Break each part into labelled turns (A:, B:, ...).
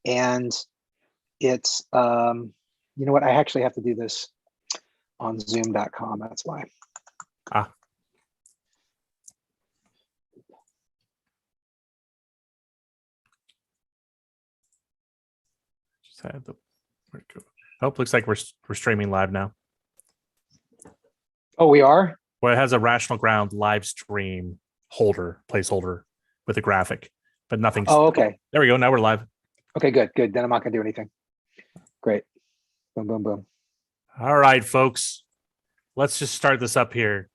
A: and it's you know what? I actually have to do this on Zoom.com. That's why.
B: Just had the. Oh, looks like we're streaming live now.
A: Oh, we are?
B: Well, it has a Rational Ground live stream placeholder with a graphic, but nothing.
A: Oh, okay.
B: There we go. Now we're live.
A: Okay, good. Then I'm not gonna do anything. Great. Boom, boom, boom.
B: All right, folks. Let's just start this up here.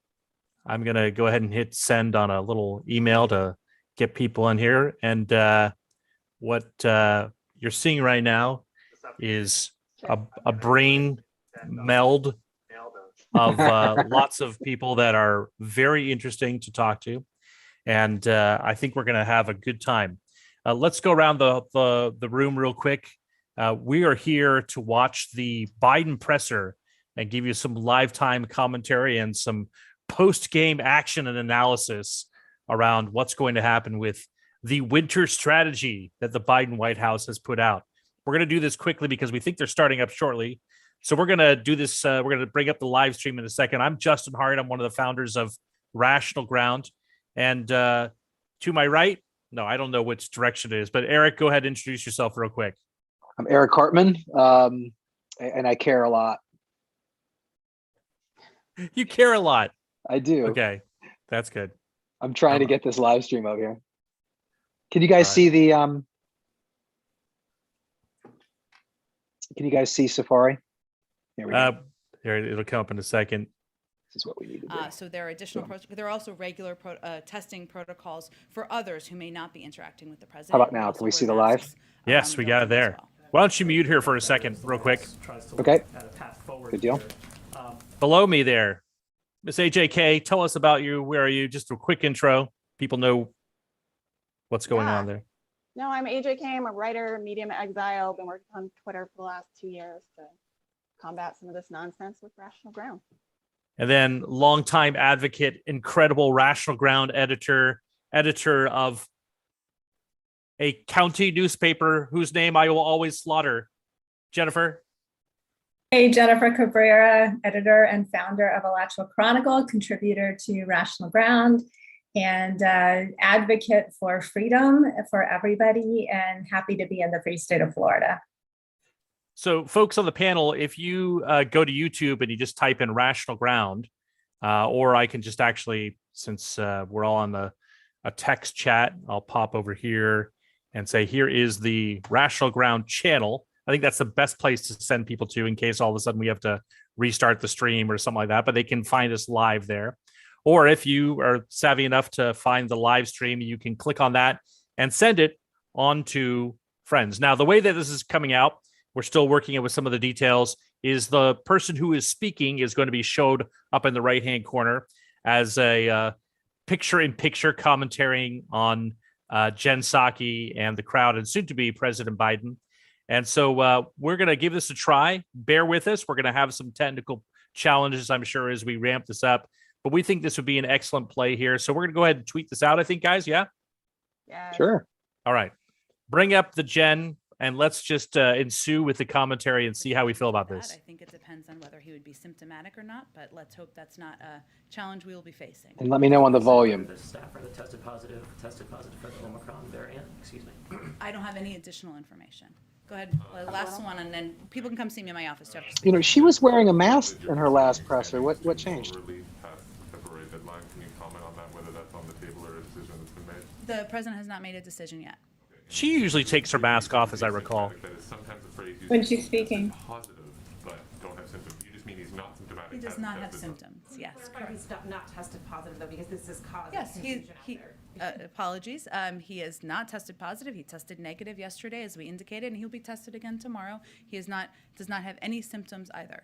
B: I'm gonna go ahead and hit send on a little email to get people in here. And what you're seeing right now is a brain meld of lots of people that are very interesting to talk to, and I think we're going to have a good time. Let's go around the room real quick. We are here to watch the Biden presser and give you some live time commentary and some post-game action and analysis around what's going to happen with the winter strategy that the Biden White House has put out. We're going to do this quickly because we think they're starting up shortly. So we're going to do this. We're going to bring up the live stream in a second. I'm Justin Hart. I'm one of the founders of Rational Ground. And to my right, no, I don't know which direction it is, but Eric, go ahead and introduce yourself real quick.
A: I'm Eric Hartman, and I care a lot.
B: You care a lot.
A: I do.
B: Okay, that's good.
A: I'm trying to get this live stream out here. Can you guys see the Can you guys see Safari? There we go.
B: Here, it'll come up in a second.
A: This is what we need to do.
C: So there are additional, there are also regular testing protocols for others who may not be interacting with the president.
A: How about now? Can we see the live?
B: Yes, we got it there.
C: Well.
B: Why don't you mute here for a second, real quick?
A: Okay. Good deal.
B: Below me there, Miss AJK, tell us about you. Where are you? Just a quick intro. People know what's going on there.
D: No, I'm AJK. I'm a writer, medium exile. Been working on Twitter for the last 2 years to combat some of this nonsense with Rational Ground.
B: And then longtime advocate, incredible Rational Ground editor of a county newspaper whose name I will always slaughter. Jennifer.
E: Hey, Jennifer Cabrera, editor and founder of Alachua Chronicle, contributor to Rational Ground, and advocate for freedom for everybody, and happy to be in the free state of Florida.
B: So folks on the panel, if you go to YouTube and you just type in Rational Ground, or I can just actually, since we're all on a text chat, I'll pop over here and say, here is the Rational Ground channel. I think that's the best place to send people to in case all of a sudden we have to restart the stream or something like that, but they can find us live there. Or if you are savvy enough to find the live stream, you can click on that and send it on to friends. Now, the way that this is coming out, we're still working with some of the details, is the person who is speaking is going to be showed up in the right-hand corner as a picture-in-picture commentating on Jen Psaki and the crowd and soon-to-be President Biden. And so we're going to give this a try. Bear with us. We're going to have some technical challenges, I'm sure, as we ramp this up. But we think this would be an excellent play here. So we're going to go ahead and tweet this out, I think, guys. Yeah?
D: Yeah.
A: Sure.
B: All right. Bring up the Jen, and let's just ensue with the commentary and see how we feel about this.
C: I think it depends on whether he would be symptomatic or not, but let's hope that's not a challenge we will be facing.
A: And let me know on the volume.
F: The staffer that tested positive for the Omicron variant. Excuse me.
C: I don't have any additional information. Go ahead, last one, and then people can come see me in my office.
A: You know, she was wearing a mask in her last presser. What changed?
G: Relief past the February deadline. Can you comment on that, whether that's on the table or a decision that's been made?
C: The president has not made a decision yet.
B: She usually takes her mask off, as I recall.
G: That is sometimes a phrase used
E: When
G: to
E: she's speaking.
G: positive, but don't have symptoms. You just mean he's not symptomatic.
C: He does
G: hasn't
C: not have
G: tested
C: symptoms, yes.
H: He's not tested positive though, because this is causing
C: Yes,
H: confusion out
C: he
H: there.
C: apologies. He has not tested positive. He tested negative yesterday, as we indicated, and he'll be tested again tomorrow. He does not have any symptoms either.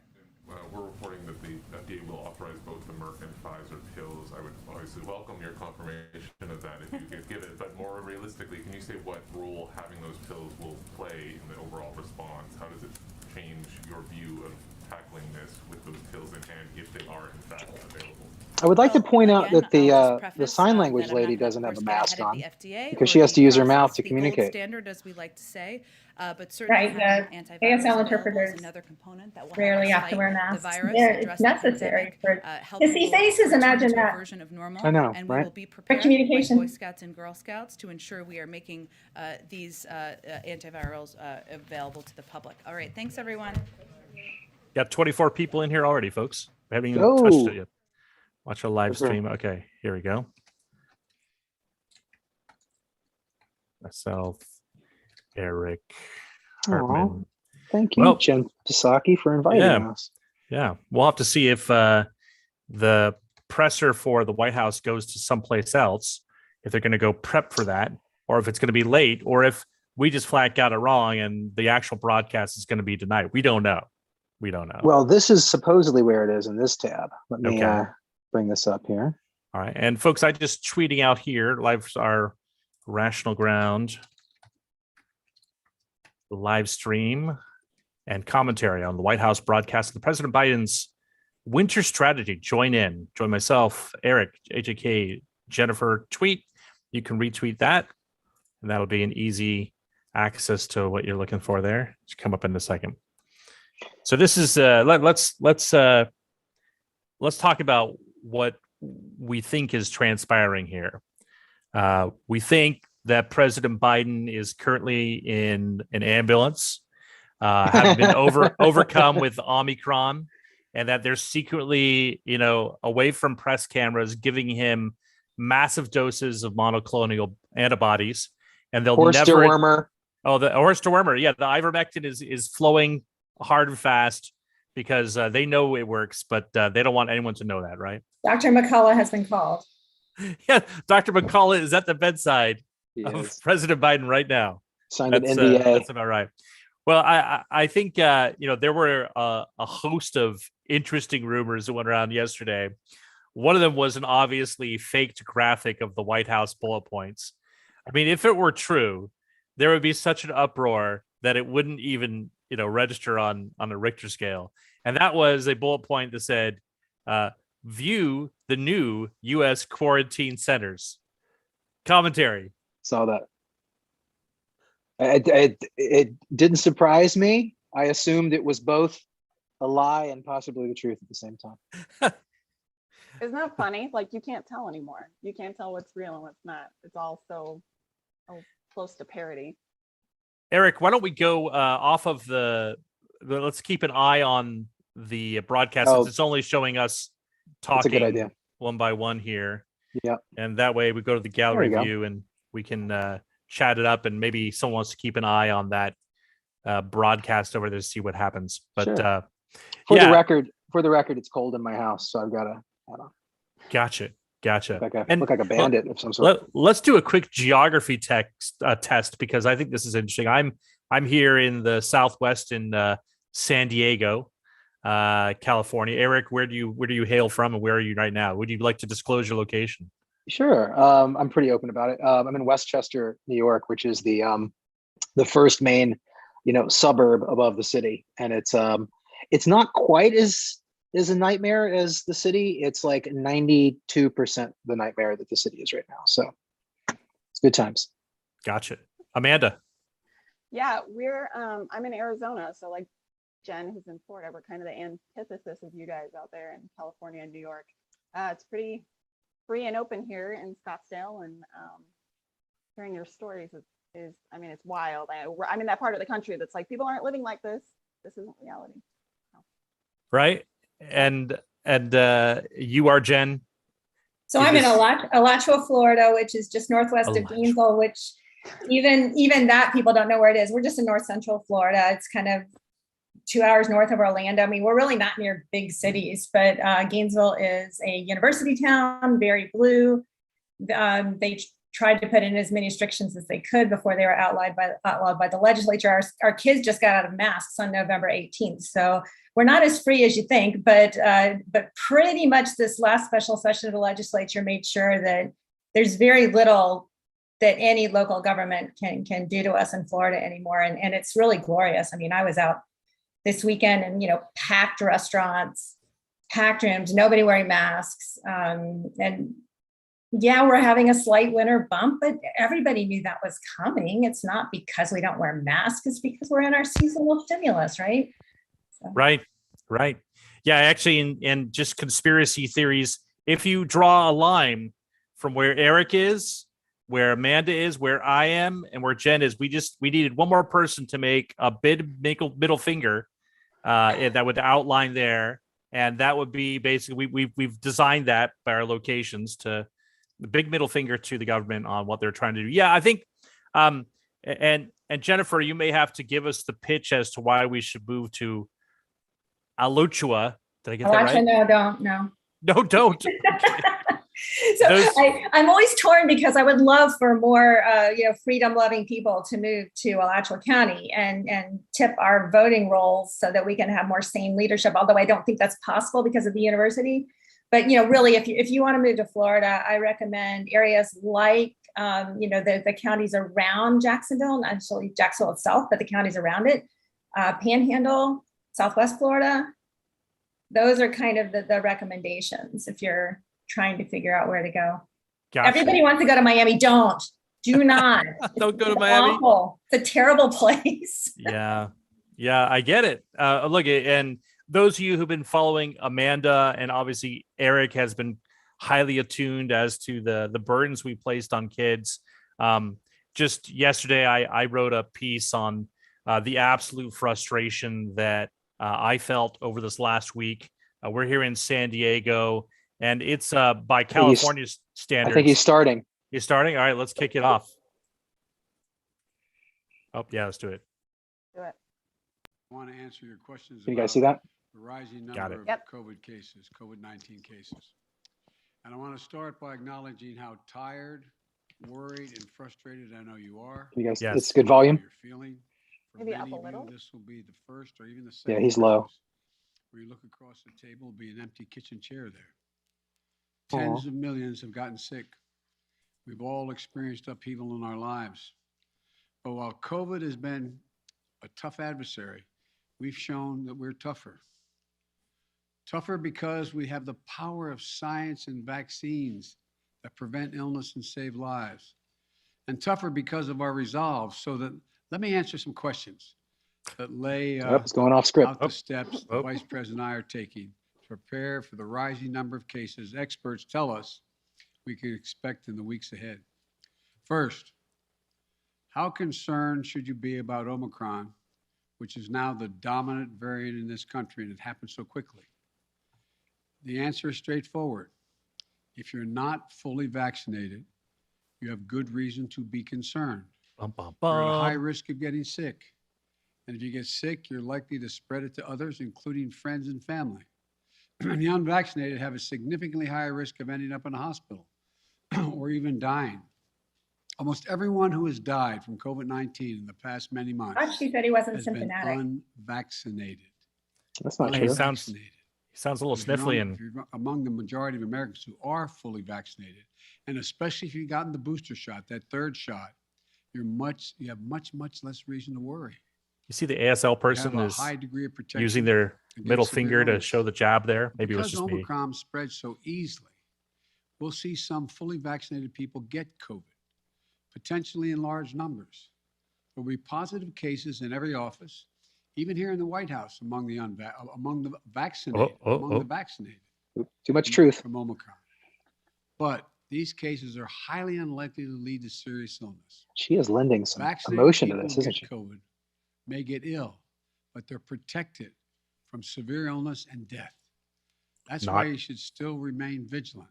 G: We're reporting that the FDA will authorize both the Merck and Pfizer pills. I would obviously welcome your confirmation of that if you could give it, but more realistically, can you say what role having those pills will play in the overall response? How does it change your view of tackling this with those pills in hand if they are in fact available?
A: I would like to
C: Well,
A: point out
C: again,
A: that the
C: I'll just
A: the
C: preface,
A: sign
C: that
A: language
C: I'm not
A: lady
C: gonna, of
A: doesn't have
C: course,
A: a
C: get
A: mask
C: ahead of
A: on
C: the FDA
A: because
C: or
A: she has
C: the
A: to use her mouth
C: process,
A: to
C: the gold
A: communicate.
C: standard, as we like to say, but certainly
E: Right,
C: having
E: the
C: antivirals
E: ASL
C: available is
E: interpreters
C: another component that will help
E: rarely
C: us
E: have to
C: fight
E: wear
C: the
E: masks.
C: virus,
E: It's
C: address the
E: necessary
C: pandemic,
E: for
C: help
E: to see
C: people
E: faces.
C: return
E: Imagine
C: to a
E: that.
C: version of normal.
A: I know,
C: And we
A: right?
C: will be prepared, like
E: communication.
C: Boy Scouts and Girl Scouts, to ensure we are making these antivirals available to the public. All right, thanks, everyone.
B: Got 24 people in here already, folks. We haven't even
A: Go.
B: touched it yet. Watch our live
A: Good for-
B: stream. Okay, here we go. Myself, Eric, Hartman.
A: Thank you,
B: Well,
A: Jen Psaki, for inviting
B: yeah.
A: us.
B: Yeah, we'll have to see if the presser for the White House goes to someplace else, if they're going to go prep for that, or if it's going to be late, or if we just flat got it wrong and the actual broadcast is going to be tonight. We don't know. We don't know.
A: Well, this is supposedly where it is in this tab. Let me
B: Okay.
A: bring this up here.
B: All right. And folks, I just tweeting out here, our Rational Ground live stream and commentary on the White House broadcast of President Biden's winter strategy. Join myself, Eric, AJK, Jennifer, tweet. You can retweet that, and that'll be an easy access to what you're looking for there. It's come up in a second. So this is let's talk about what we think is transpiring here. We think that President Biden is currently in an ambulance, having been overcome with Omicron, and that they're secretly, away from press cameras, giving him massive doses of monoclonal antibodies, and they'll
A: Horse
B: never.
A: dewormer.
B: Oh, the horse dewormer. Yeah, the ivermectin is flowing hard and fast because they know it works, but they don't want anyone to know that, right?
E: Dr. McCullough has been called.
B: Yeah, Dr. McCullough is at the bedside
A: He
B: of
A: is.
B: President Biden right now.
A: Signed an
B: That's,
A: NDA.
B: that's about right. Well, I think there were a host of interesting rumors that went around yesterday. One of them was an obviously faked graphic of the White House bullet points. I mean, if it were true, there would be such an uproar that it wouldn't even register on a Richter scale. And that was a bullet point that said, "View the new U.S. quarantine centers." Commentary.
A: Saw that. It didn't surprise me. I assumed it was both a lie and possibly the truth at the same time.
D: Isn't that funny? Like, you can't tell anymore. You can't tell what's real and what's not. It's all so close to parody.
B: Eric, why don't we go off of let's keep an eye on the broadcast.
A: Oh.
B: Since it's only showing us
A: That's a good
B: talking
A: idea.
B: one by one here.
A: Yeah.
B: And that way we go to the gallery
A: There we go.
B: view and we can chat it up, and maybe someone wants to keep an eye on that broadcast over there to see what happens. But
A: Sure.
B: yeah.
A: For the record, it's cold in my house, so I've got to
B: Gotcha.
A: look like a bandit of some sort.
B: Let's do a quick geography test, because I think this is interesting. I'm here in the Southwest in San Diego, California. Eric, where do you hail from, and where are you right now? Would you like to disclose your location?
A: Sure. I'm pretty open about it. I'm in Westchester, New York, which is the first main, suburb above the city, and it's not quite as a nightmare as the city. It's like 92% the nightmare that the city is right now. So it's good times.
B: Gotcha. Amanda.
D: Yeah, I'm in Arizona, so like Jen, who's in Florida, we're kind of the antithesis of you guys out there in California and New York. It's pretty free and open here in Scottsdale, and hearing your stories is it's wild. I'm in that part of the country that's like, people aren't living like this. This isn't reality.
B: Right. And you are Jen.
E: So I'm in Alachua, Florida, which is just northwest of
B: Alachua.
E: Gainesville, which even that people don't know where it is. We're just in north central Florida. It's kind of 2 hours north of Orlando. I mean, we're really not near big cities, but Gainesville is a university town, very blue. They tried to put in as many restrictions as they could before they were outlawed by the legislature. Our kids just got out of masks on November 18th. So we're not as free as you think, but pretty much this last special session of the legislature made sure that there's very little that any local government can do to us in Florida anymore. And it's really glorious. I mean, I was out this weekend, and packed restaurants, packed rooms, nobody wearing masks, and yeah, we're having a slight winter bump, but everybody knew that was coming. It's not because we don't wear masks, it's because we're in our seasonal stimulus, right? So.
B: Right. Yeah, actually, in just conspiracy theories, if you draw a line from where Eric is, where Amanda is, where I am, and where Jen is, we needed one more person to make a middle finger that would outline there, and that would be basically we've designed that by our locations to the big middle finger to the government on what they're trying to do. Yeah, I think, and Jennifer, you may have to give us the pitch as to why we should move to Alachua. Did I get that
E: Actually,
B: right?
E: No, don't. So I'm always torn because I would love for more, freedom-loving people to move to Alachua County and tip our voting rolls so that we can have more sane leadership. Although I don't think that's possible because of the university. But really, if you want to move to Florida, I recommend areas like the counties around Jacksonville, not actually Jacksonville itself, but the counties around it, Panhandle, Southwest Florida. Those are kind of the recommendations if you're trying to figure out where to go.
B: Gotcha.
E: Everybody wants to go to Miami. Do not.
B: Don't go to
E: It's
B: Miami.
E: awful. It's a terrible place.
B: Yeah, I get it. Look, and those of you who've been following Amanda, and obviously Eric has been highly attuned as to the burdens we placed on kids. Just yesterday, I wrote a piece on the absolute frustration that I felt over this last week. We're here in San Diego, and it's by California standards.
A: I think he's starting.
B: He's starting? All right, let's kick it off. Oh, yeah, let's do it.
D: Do it.
I: I want to answer your questions.
A: Can you guys see that?
I: The rising
B: Got
I: number
B: it.
I: of COVID cases, COVID-19 cases. And I want to start by acknowledging how tired, worried, and frustrated I know you are.
A: You guys,
B: Yes.
A: it's good volume.
I: You're feeling. For
D: Maybe up
I: many
D: a
I: of
D: little.
I: you, this will be the first or even the second.
A: Yeah, he's low.
I: Christmas where you look across the table, will be an empty kitchen chair there. Tens of millions have gotten sick. We've all experienced upheaval in our lives. But while COVID has been a tough adversary, we've shown that we're tougher. Tougher because we have the power of science and vaccines that prevent illness and save lives. And tougher because of our resolve. So that, let me answer some questions that lay
A: It's going off script.
I: out the steps the Vice President and I are taking to prepare for the rising number of cases experts tell us we can expect in the weeks ahead. First, how concerned should you be about Omicron, which is now the dominant variant in this country, and it happened so quickly? The answer is straightforward. If you're not fully vaccinated, you have good reason to be concerned.
B: Bum, bum,
I: You're at a high
B: bum.
I: risk of getting sick. And if you get sick, you're likely to spread it to others, including friends and family. And the unvaccinated have a significantly higher risk of ending up in a hospital or even dying. Almost everyone who has died from COVID-19 in the past many months
E: She said he wasn't
I: has been
E: symptomatic.
I: unvaccinated.
A: That's not
B: He
A: true.
B: sounds
I: Unvaccinated.
B: a little
I: If you're
B: sniffly,
I: among-
B: and
I: if you're among the majority of Americans who are fully vaccinated, and especially if you've gotten the booster shot, that third shot, you have much less reason to worry.
B: you see the ASL
I: You
B: person
I: have a
B: is
I: high degree of protection
B: using their
I: against
B: middle
I: severe
B: finger to
I: illness.
B: show the jab there. Maybe it was
I: Because
B: just me.
I: Omicron spreads so easily, we'll see some fully vaccinated people get COVID, potentially in large numbers. There'll be positive cases in every office, even here in the White House among the vaccinated, among the vaccinated.
A: Oop, too much truth.
I: From Omicron. But these cases are highly unlikely to lead to serious illness.
A: She is lending some
I: Vaccinated
A: emotion to
I: people
A: this,
I: who
A: isn't
I: get
A: she?
I: COVID may get ill, but they're protected from severe illness and death. That's why
B: Not-
I: you should still remain vigilant.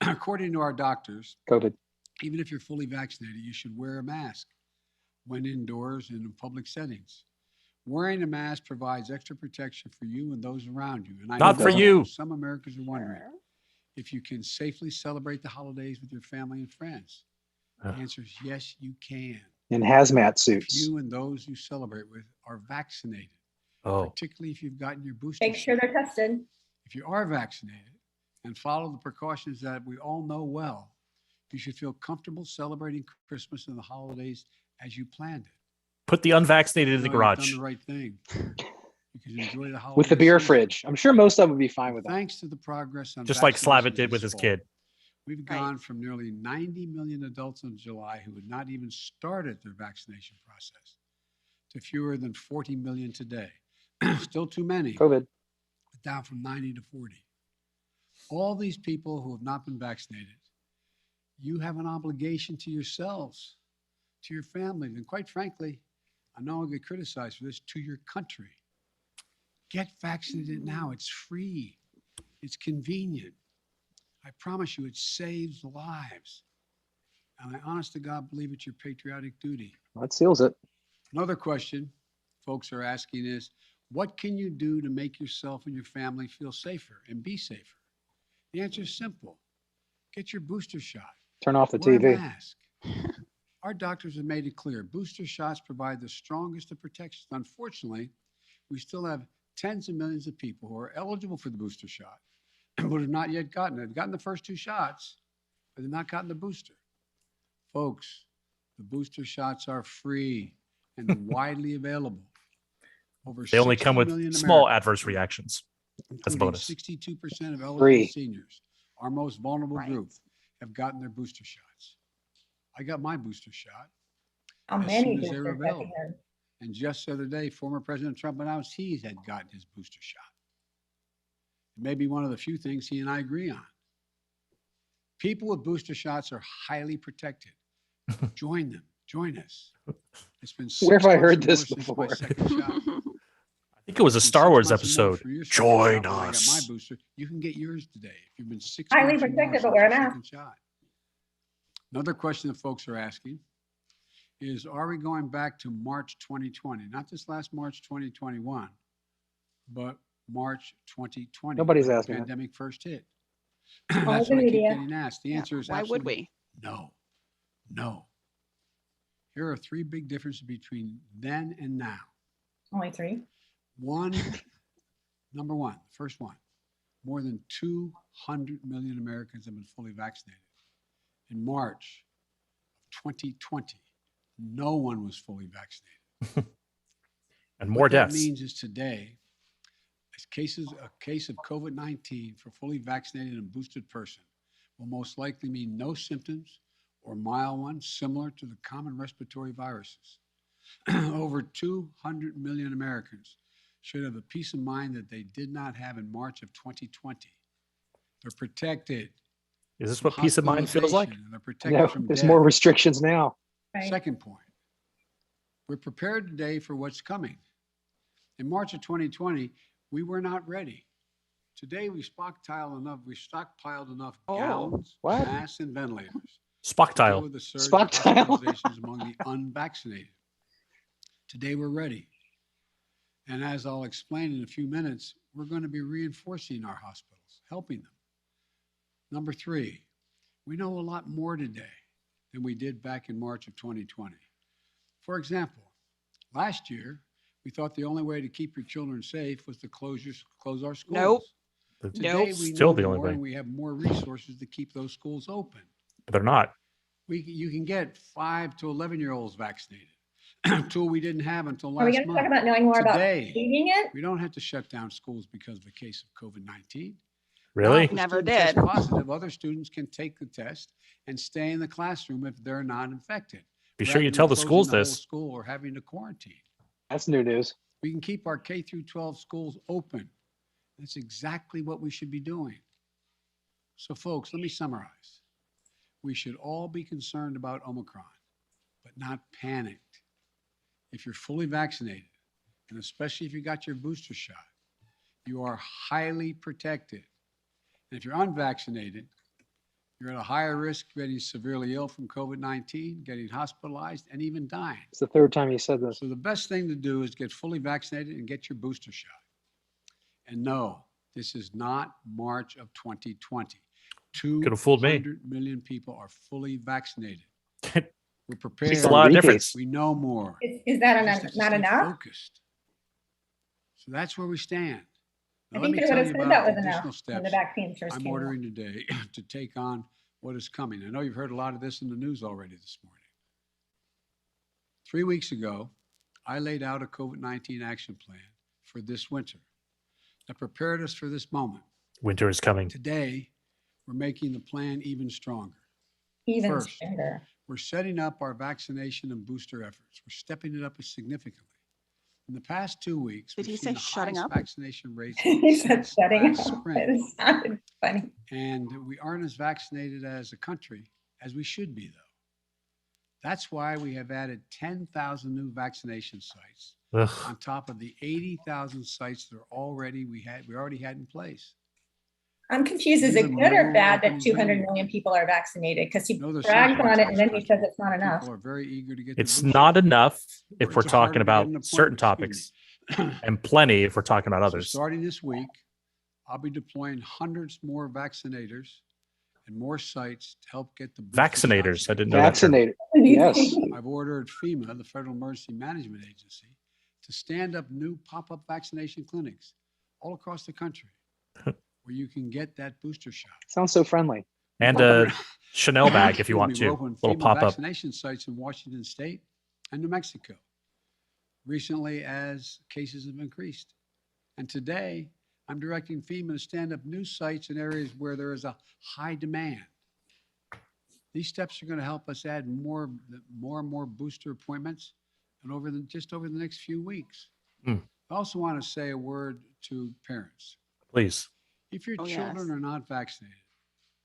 I: According to our doctors,
A: COVID.
I: even if you're fully vaccinated, you should wear a mask when indoors and in public settings. Wearing a mask provides extra protection for you and those around you. And I
B: Not
I: know
B: for you.
I: Some Americans are wondering if you can safely celebrate the holidays with your family and friends. The answer is yes, you can.
A: In hazmat
I: If
A: suits.
I: you and those you celebrate with are vaccinated,
B: Oh,
I: particularly if you've gotten your booster
E: Make sure
I: shot.
E: they're tested.
I: If you are vaccinated and follow the precautions that we all know well, you should feel comfortable celebrating Christmas and the holidays as you planned it.
B: put the unvaccinated in the
I: You know you've
B: garage.
I: done the right thing. You can enjoy the holiday
A: With the beer
I: season.
A: fridge. I'm sure most of them would be fine with that.
I: Thanks to the progress on
B: Just like Slavitt
I: vaccinations
B: did with
I: this
B: his
I: fall,
B: kid.
I: We've
D: Right.
I: gone from nearly 90 million adults in July who had not even started their vaccination process to fewer than 40 million today. Still too many,
A: COVID.
I: but down from 90 to 40. All these people who have not been vaccinated, you have an obligation to yourselves, to your families, and quite frankly, I know I'll get criticized for this, to your country. Get vaccinated now. It's free. It's convenient. I promise you, it saves lives. And I honest to God believe it's your patriotic duty.
A: That seals it.
I: Another question folks are asking is, what can you do to make yourself and your family feel safer and be safer? The answer is simple. Get your booster shot.
A: Turn off the
I: Wear a
A: TV.
I: mask. Our doctors have made it clear, booster shots provide the strongest of protections. Unfortunately, we still have tens of millions of people who are eligible for the booster shot, but have not yet gotten it. They've gotten the first 2 shots, but they've not gotten the booster. Folks, the booster shots are free and widely available. Over
B: They only
I: 60
B: come with
I: million
B: small
I: Americans,
B: adverse reactions. That's a
I: including
B: bonus.
I: 62% of eligible
A: Free.
I: seniors, our most vulnerable
D: Right.
I: group, have gotten their booster shots. I got my booster shot.
E: How
I: As
E: many
I: soon as they were
E: boosters have you
I: available.
E: had?
I: And just the other day, former President Trump announced he had gotten his booster shot. It may be one of the few things he and I agree on. People with booster shots are highly protected. Join them. Join us. It's been 6
A: Where have I
I: months
A: heard
I: or
A: this
I: more since my
A: before?
I: second shot.
B: I think it was a
I: It's been
B: Star
I: 6
B: Wars
I: months or more
B: episode.
I: for your second
B: Join
I: shot. When I got my
B: us.
I: booster, you can get yours today if you've been 6
E: Highly
I: months or more
E: protected, but
I: since
E: wear a
I: your
E: mask.
I: second shot. Another question that folks are asking is, are we going back to March 2020? Not this last March 2021, but March 2020.
A: Nobody's
I: when
A: asking
I: the
A: that.
I: pandemic first hit.
E: Only
I: That's
E: the
I: what I keep
E: media.
I: getting asked. The
D: Yeah,
I: answer is
D: why would
I: absolutely
D: we?
I: no. No. Here are 3 big differences between then and now.
E: Only 3.
I: One, number one, first one, more than 200 million Americans have been fully vaccinated. In March of 2020, no one was fully vaccinated.
B: And more
I: What that
B: deaths.
I: means is today, a case of COVID-19 for fully vaccinated and boosted person will most likely mean no symptoms or mild ones similar to the common respiratory viruses. Over 200 million Americans should have the peace of mind that they did not have in March of 2020. They're protected.
B: Is this
I: from
B: what peace of mind feels like?
I: hospitalization, and they're protected
A: No,
I: from
A: there's
I: death.
A: more restrictions now.
E: Right.
I: Second point, we're prepared today for what's coming. In March of 2020, we were not ready. Today, we stockpiled enough
D: Oh,
I: gowns,
A: what?
I: masks, and ventilators to
B: Spock
I: deal
B: tile.
I: with the surge of
A: Stockpile.
I: hospitalizations among the unvaccinated. Today, we're ready. And as I'll explain in a few minutes, we're going to be reinforcing our hospitals, helping them. Number 3, we know a lot more today than we did back in March of 2020. For example, last year, we thought the only way to keep your children safe was to close our schools.
D: Nope.
I: Today,
D: Nope.
I: we
B: Still
I: know
B: the only
I: more
B: way.
I: and we have more resources to keep those schools open.
B: But they're not.
I: You can get 5 to 11-year-olds vaccinated, a tool we didn't have until
E: Are we
I: last
E: going to talk
I: month.
E: about knowing more about
I: Today,
E: eating it?
I: we don't have to shut down schools because of a case of COVID-19.
B: Really?
I: Now, if a
D: Never
I: student tests
D: did.
I: positive, other students can take the test and stay in the classroom if they're not infected.
B: Be sure
I: rather
B: you
I: than
B: tell the
I: closing
B: schools
I: whole
B: this.
I: School or having to quarantine.
A: That's new news.
I: We can keep our K through 12 schools open. That's exactly what we should be doing. So folks, let me summarize. We should all be concerned about Omicron, but not panicked. If you're fully vaccinated, and especially if you got your booster shot, you are highly protected. And if you're unvaccinated, you're at a higher risk of getting severely ill from COVID-19, getting hospitalized, and even dying.
A: It's the 3rd time he said this.
I: So the best thing to do is get fully vaccinated and get your booster shot. And no, this is not March of 2020.
B: Could have fooled me.
I: 200 million people are fully vaccinated.
B: Makes
I: We're prepared.
B: a lot of
A: Enrique.
B: difference.
I: We know more.
E: Is that
I: We just have to
E: not
I: stay
E: enough?
I: Focused. So that's where we stand.
E: I
I: Now, let
E: think
I: me
E: they
I: tell
E: would
I: you
E: have said
I: about
E: that was
I: additional
E: enough when
I: steps
E: the vaccine first
I: I'm
E: came out.
I: ordering today to take on what is coming. I know you've heard a lot of this in the news already this morning. 3 weeks ago, I laid out a COVID-19 action plan for this winter that prepared us for this moment.
B: Winter is coming.
I: Today, we're making the plan even stronger.
E: Even
I: First,
E: stronger.
I: we're setting up our vaccination and booster efforts. We're stepping it up significantly. In the past 2 weeks,
D: Did he
I: we've
D: say
I: seen the
D: shutting
I: highest
D: up?
I: vaccination rates
E: He said
I: since
E: shutting
I: last
E: up.
I: spring.
E: It sounded funny.
I: And we aren't as vaccinated as a country as we should be, though. That's why we have added 10,000 new vaccination sites
B: Ugh.
I: on top of the 80,000 sites that we already had in place.
E: I'm confused. Is it
I: Even
E: good or
I: more
E: bad that
I: open
E: 200
I: January.
E: million people are vaccinated? Because he
I: No, there's some
E: brags
I: parts
E: on
I: of
E: it and
I: this
E: then he says
I: country
E: it's not enough.
I: People are very eager to get the
B: It's
I: booster.
B: not enough if
I: Or
B: we're
I: it's harder
B: talking
I: to get
B: about
I: an
B: certain
I: appointment, excuse
B: topics, and plenty if we're talking about
I: So
B: others.
I: starting this week, I'll be deploying hundreds more vaccinators and more sites to help get the booster
B: Vaccinators.
I: shots
B: I
I: to
B: didn't know that term.
A: Vaccinated. Yes.
I: I've ordered FEMA, the Federal Emergency Management Agency, to stand up new pop-up vaccination clinics all across the country where you can get that booster shot.
A: Sounds so friendly.
B: And
I: We're
B: a Chanel bag if you want
I: Excuse me,
B: to.
I: we're opening
B: Little
I: FEMA
B: pop up.
I: vaccination sites in Washington State and New Mexico recently as cases have increased. And today, I'm directing FEMA to stand up new sites in areas where there is a high demand. These steps are going to help us add more and more booster appointments and just over the next few weeks.
B: Hmm.
I: I also want to say a word to parents.
B: Please.
I: If your
D: Oh,
I: children
D: yes.
I: are not vaccinated,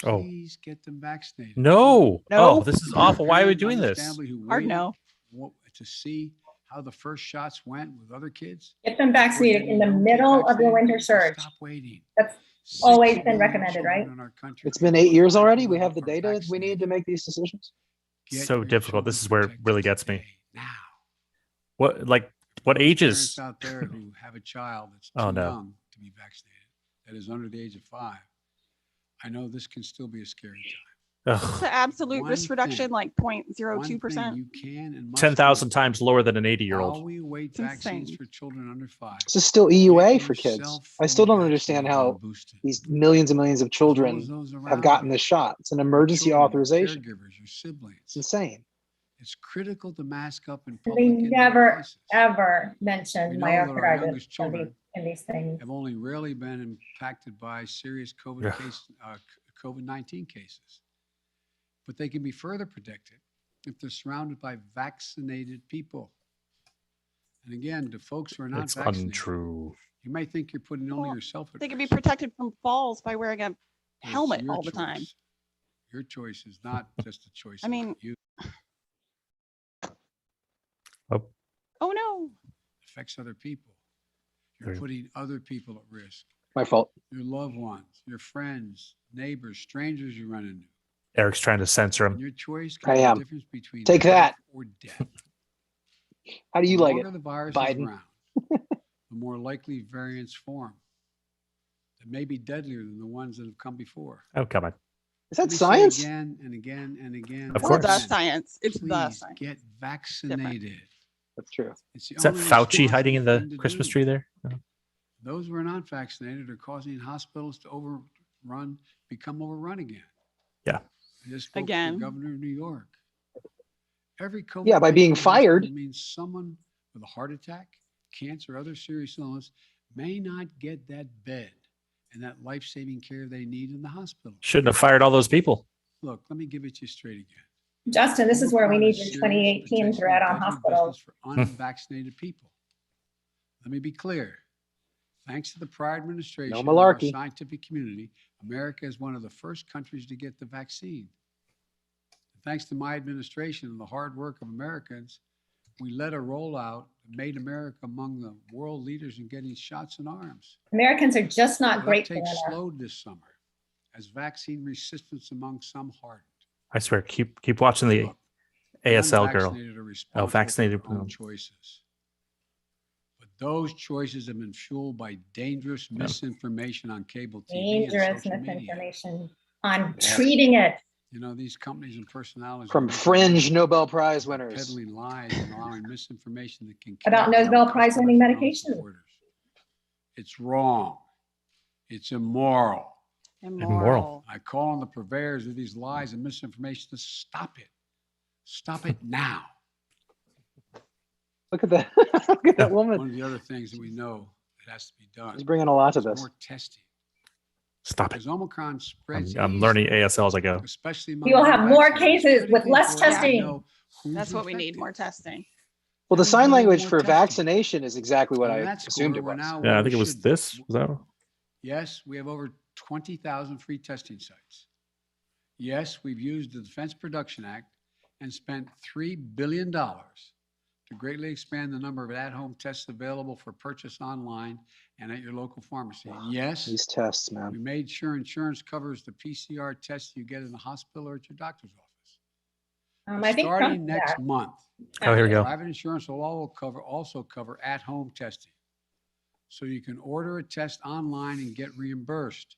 B: Oh.
I: please get them vaccinated.
B: No.
D: No.
B: Oh, this is awful. Why are we doing this?
I: Understandably, who
D: Hard
I: waited
D: no.
I: to see how the first shots went with other kids.
E: Get them vaccinated in the middle of the winter surge.
I: Stop waiting.
E: That's
I: 6
E: always been
I: million
E: recommended,
I: children
E: right?
I: in our country
A: It's been
I: are
A: 8 years
I: eligible
A: already. We have the
I: are
A: data we need
I: vaccinated.
A: to make these decisions.
I: Get
B: So
I: your
B: difficult. This
I: children
B: is where it
I: protected
B: really gets me.
I: today, now.
B: What
I: Those
B: ages?
I: Parents out there who have a child that's
B: Oh,
I: too
B: no.
I: young to be vaccinated, that is under the age of 5, I know this can still be a scary time.
B: Ugh.
D: The absolute
I: One
D: risk reduction,
I: thing-
D: like
I: One
D: 0.02%.
I: thing you can and must
B: 10,000
I: do
B: times lower than an
I: while
B: 80-year-old.
I: we await
D: It's
I: vaccines
D: insane.
I: for children under 5.
A: This is still EUA
I: Get
A: for kids.
I: yourself
A: I still
I: fully
A: don't understand
I: vaccinated and
A: how
I: boosted,
A: these millions and millions of
I: as well
A: children
I: as those
A: have
I: around
A: gotten
I: you,
A: this shot. It's an
I: your
A: emergency
I: children, your
A: authorization.
I: caregivers, your siblings.
A: It's insane.
I: It's critical to mask up in
E: They
I: public. and in
E: never,
I: places.
E: ever
I: We
E: mentioned
I: know that our
E: myocarditis
I: youngest
E: in these,
I: children
E: in these things.
I: have only rarely been impacted by serious COVID-19 cases. But they can be further protected if they're surrounded by vaccinated people. And again, to folks who are not
B: It's
I: vaccinated,
B: untrue.
I: you might think you're putting only
D: Well,
I: yourself at
D: They can be
I: risk.
D: protected from falls by wearing a
I: But it's
D: helmet
I: your
D: all the time.
I: choice. Your choice is not just a choice.
D: I mean-
I: you
D: Oh, no.
I: affects other people. You're
B: Very-
I: putting other people at risk.
A: My fault.
I: Your loved ones, your friends, neighbors, strangers you run into.
B: Eric's trying to censor
I: And
B: him.
I: your choice
A: I
I: can be the
A: am.
I: difference between
A: Take
I: life
A: that.
I: or death.
A: How do you
I: The
A: like it?
I: longer the virus
A: Biden?
I: is around, the more likely variants form that may be deadlier than the ones that have come before.
B: Oh, come on.
A: Is
I: Let
A: that
I: me say
A: science?
I: Again and again and again.
B: Of
D: It's
B: course.
D: the
I: again,
D: science. It's the
I: Please
D: science.
I: get vaccinated.
A: That's true.
I: It's the
B: Is that
I: only
B: Fauci hiding in
I: responsible
B: the
I: thing to
B: Christmas
I: do.
B: tree there? No.
I: Those who are not vaccinated are causing hospitals to become overrun again.
B: Yeah.
I: I just spoke to
D: Again.
I: the governor of New York. Every COVID
A: Yeah, by being fired.
I: means someone with a heart attack, cancer, other serious illness may not get that bed and that life-saving care they need in the hospital.
B: Shouldn't have fired all those people.
I: Look, let me give it to you straight again.
E: Justin, this is where we
I: Omicron
E: need
I: is
E: your
I: serious,
E: 2018
I: potentially
E: threat on
I: deadly
E: hospitals.
I: business for unvaccinated people. Let me be clear. Thanks to the prior administration
A: No
I: and our
A: malarkey.
I: scientific community, America is one of the first countries to get the vaccine. Thanks to my administration and the hard work of Americans, we led a rollout that made America among the world leaders in getting shots in arms.
E: Americans are just not
I: The
E: grateful
I: uptake
E: enough.
I: slowed this summer as vaccine resistance among some hardened.
B: I swear, keep watching the
I: Look,
B: ASL girl.
I: unvaccinated are responsible for
B: vaccinated,
I: their own
B: no.
I: choices. But those choices have been fueled by dangerous misinformation on cable TV and
E: Dangerous
I: social media.
E: misinformation on
A: Yeah.
E: treating it.
I: You know, these companies and personalities. are
A: From
I: making
A: fringe
I: money
A: Nobel Prize
I: by
A: winners.
I: peddling lies and allowing misinformation that can
E: About
I: kill
E: Nobel
I: their
E: Prize winning
I: customers and own
E: medication.
I: supporters. It's wrong. It's immoral.
D: Immoral.
I: I call on the purveyors of these lies and misinformation to stop it. Stop it now.
A: Look at that. Look at that
I: One
A: woman.
I: of the other things that we know that It has to be done.
A: He's bringing a lot to
I: There's
A: this.
I: more testing.
B: Stop it.
I: Because Omicron spreads
B: I'm learning
I: easily,
B: ASL as I go.
I: especially
E: We will have
I: among
E: more
I: vaccinated. It's
E: cases with
I: critically
E: less
I: important to
E: testing.
I: know who's
D: That's what we need,
I: infected.
D: more testing.
A: Well, the
I: And we
A: sign
I: need
A: language
I: more
A: for
I: testing.
A: vaccination is exactly what
I: And
A: I
I: that's
A: assumed
I: score,
A: it
I: we're
A: was.
I: now
B: Yeah,
I: where
B: I think
I: we
B: it was
I: should be.
B: this. Was that?
I: Yes, we have over 20,000 free testing sites. Yes, we've used the Defense Production Act and spent $3 billion to greatly expand the number of at-home tests available for purchase online and at your local pharmacy. And yes,
A: These tests,
I: we
A: man.
I: made sure insurance covers the PCR tests you get in the hospital or at your doctor's office.
E: I think Trump
I: Starting
E: did
I: next
E: that.
I: month,
B: Oh, here we go.
I: private insurance will also cover at-home testing. So you can order a test online and get reimbursed.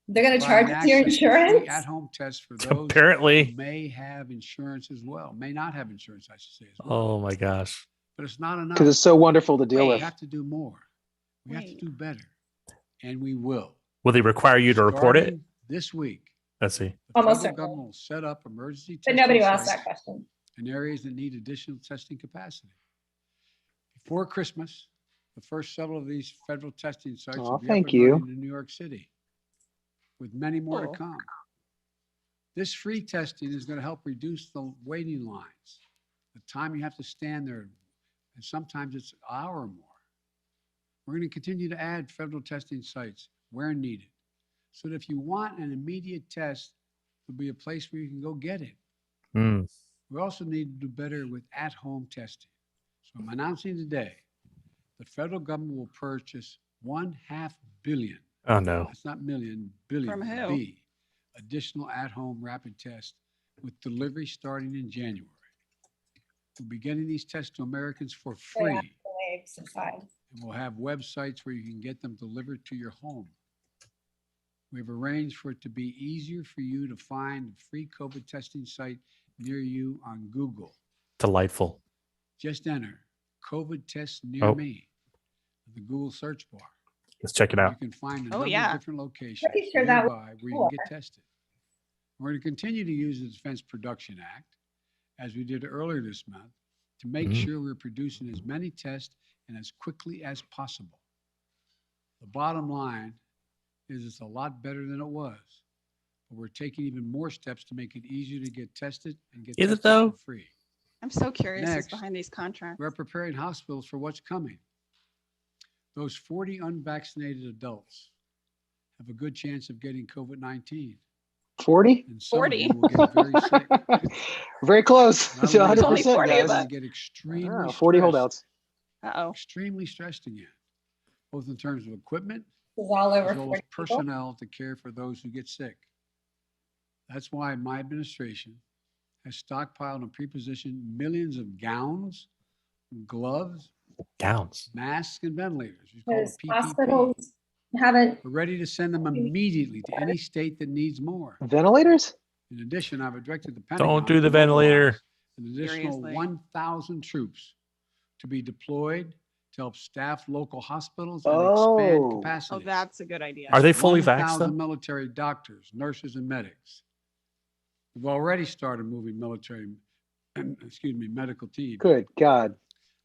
E: They're going to charge
I: Providing
E: it to your
I: access to free
E: insurance?
I: at-home tests for those
B: Apparently.
I: who may have insurance as well, may not have insurance, I should say as well.
B: Oh my gosh.
I: But it's not enough.
A: Because it's so wonderful to deal
I: We
A: with.
I: have to do more. We have to
D: Wait.
I: do better. And we will.
B: Will they require you to report it?
I: Starting this week,
B: Let's see.
I: the
E: Almost
I: federal
E: certainly.
I: government will set up emergency
E: But
I: testing
E: nobody will ask
I: sites
E: that question.
I: in areas that need additional testing capacity. Before Christmas, the first several of these federal testing sites
A: Aw,
I: will be
A: thank
I: up and
A: you.
I: running in New York City, with many more to
D: Cool.
I: come. This free testing is going to help reduce the waiting lines, the time you have to stand there, and sometimes it's an hour or more. We're going to continue to add federal testing sites where needed, so that if you want an immediate test, there'll be a place where you can go get it.
B: Hmm.
I: We also need to do better with at-home testing. So I'm announcing today, the federal government will purchase 1/2 billion,
B: Oh no.
I: that's not million, billion,
D: From
I: with a
D: who?
I: B, additional at-home rapid tests with delivery starting in January. We'll be getting these tests to Americans for free,
E: Yeah. Delay subsides.
I: and we'll have websites where you can get them delivered to your home. We've arranged for it to be easier for you to find a free COVID testing site near you on Google.
B: Delightful.
I: Just enter COVID test near
B: Oh.
I: me in the Google search bar.
B: Let's check it
I: You
B: out.
I: can find a
D: Oh,
I: number
D: yeah.
I: of different locations
E: Pretty sure that was
I: nearby where you can get tested. We're going to continue to use the Defense Production Act, as we did earlier this month, to make
B: Mhm.
I: sure we're producing as many tests and as quickly as possible. The bottom line is it's a lot better than it was, but we're taking even more steps to make it easier to get tested and get
B: Is it
I: tested
B: though?
I: for free.
D: I'm so curious who's
I: Next.
D: behind these contracts.
I: We're preparing hospitals for what's coming. Those 40 unvaccinated adults have a good chance of getting COVID-19.
A: 40?
I: And some of
D: 40.
I: them will get very sick.
A: Very close
I: Not
A: to
I: only
D: It's only
A: 100%,
D: 40 of
A: guys.
D: us.
I: They get extremely
A: Wow, 40
I: stressed,
A: holdouts.
D: Uh-oh.
I: extremely stressed again, both in terms of equipment
E: This is all over
I: as well
E: 40
I: as
E: people.
I: personnel to care for those who get sick. That's why my administration has stockpiled and pre-positioned millions of gowns, gloves,
B: Gowns.
I: masks, and ventilators. We call it
E: Because
I: PPP.
E: hospitals haven't,
I: We're ready to send them immediately to any state that needs more.
A: Ventilators?
I: In addition, I've directed the Pentagon.
B: Don't do the
I: to mobilize
B: ventilator.
I: An additional
D: Seriously.
I: 1,000 troops to be deployed to help staff local hospitals
A: Oh.
I: and expand
D: Oh,
I: capacity.
D: that's a good idea.
B: Are they fully vaxxed
I: 1,000
B: though?
I: military doctors, nurses, and medics. We've already started moving military, medical teams.
A: Good God.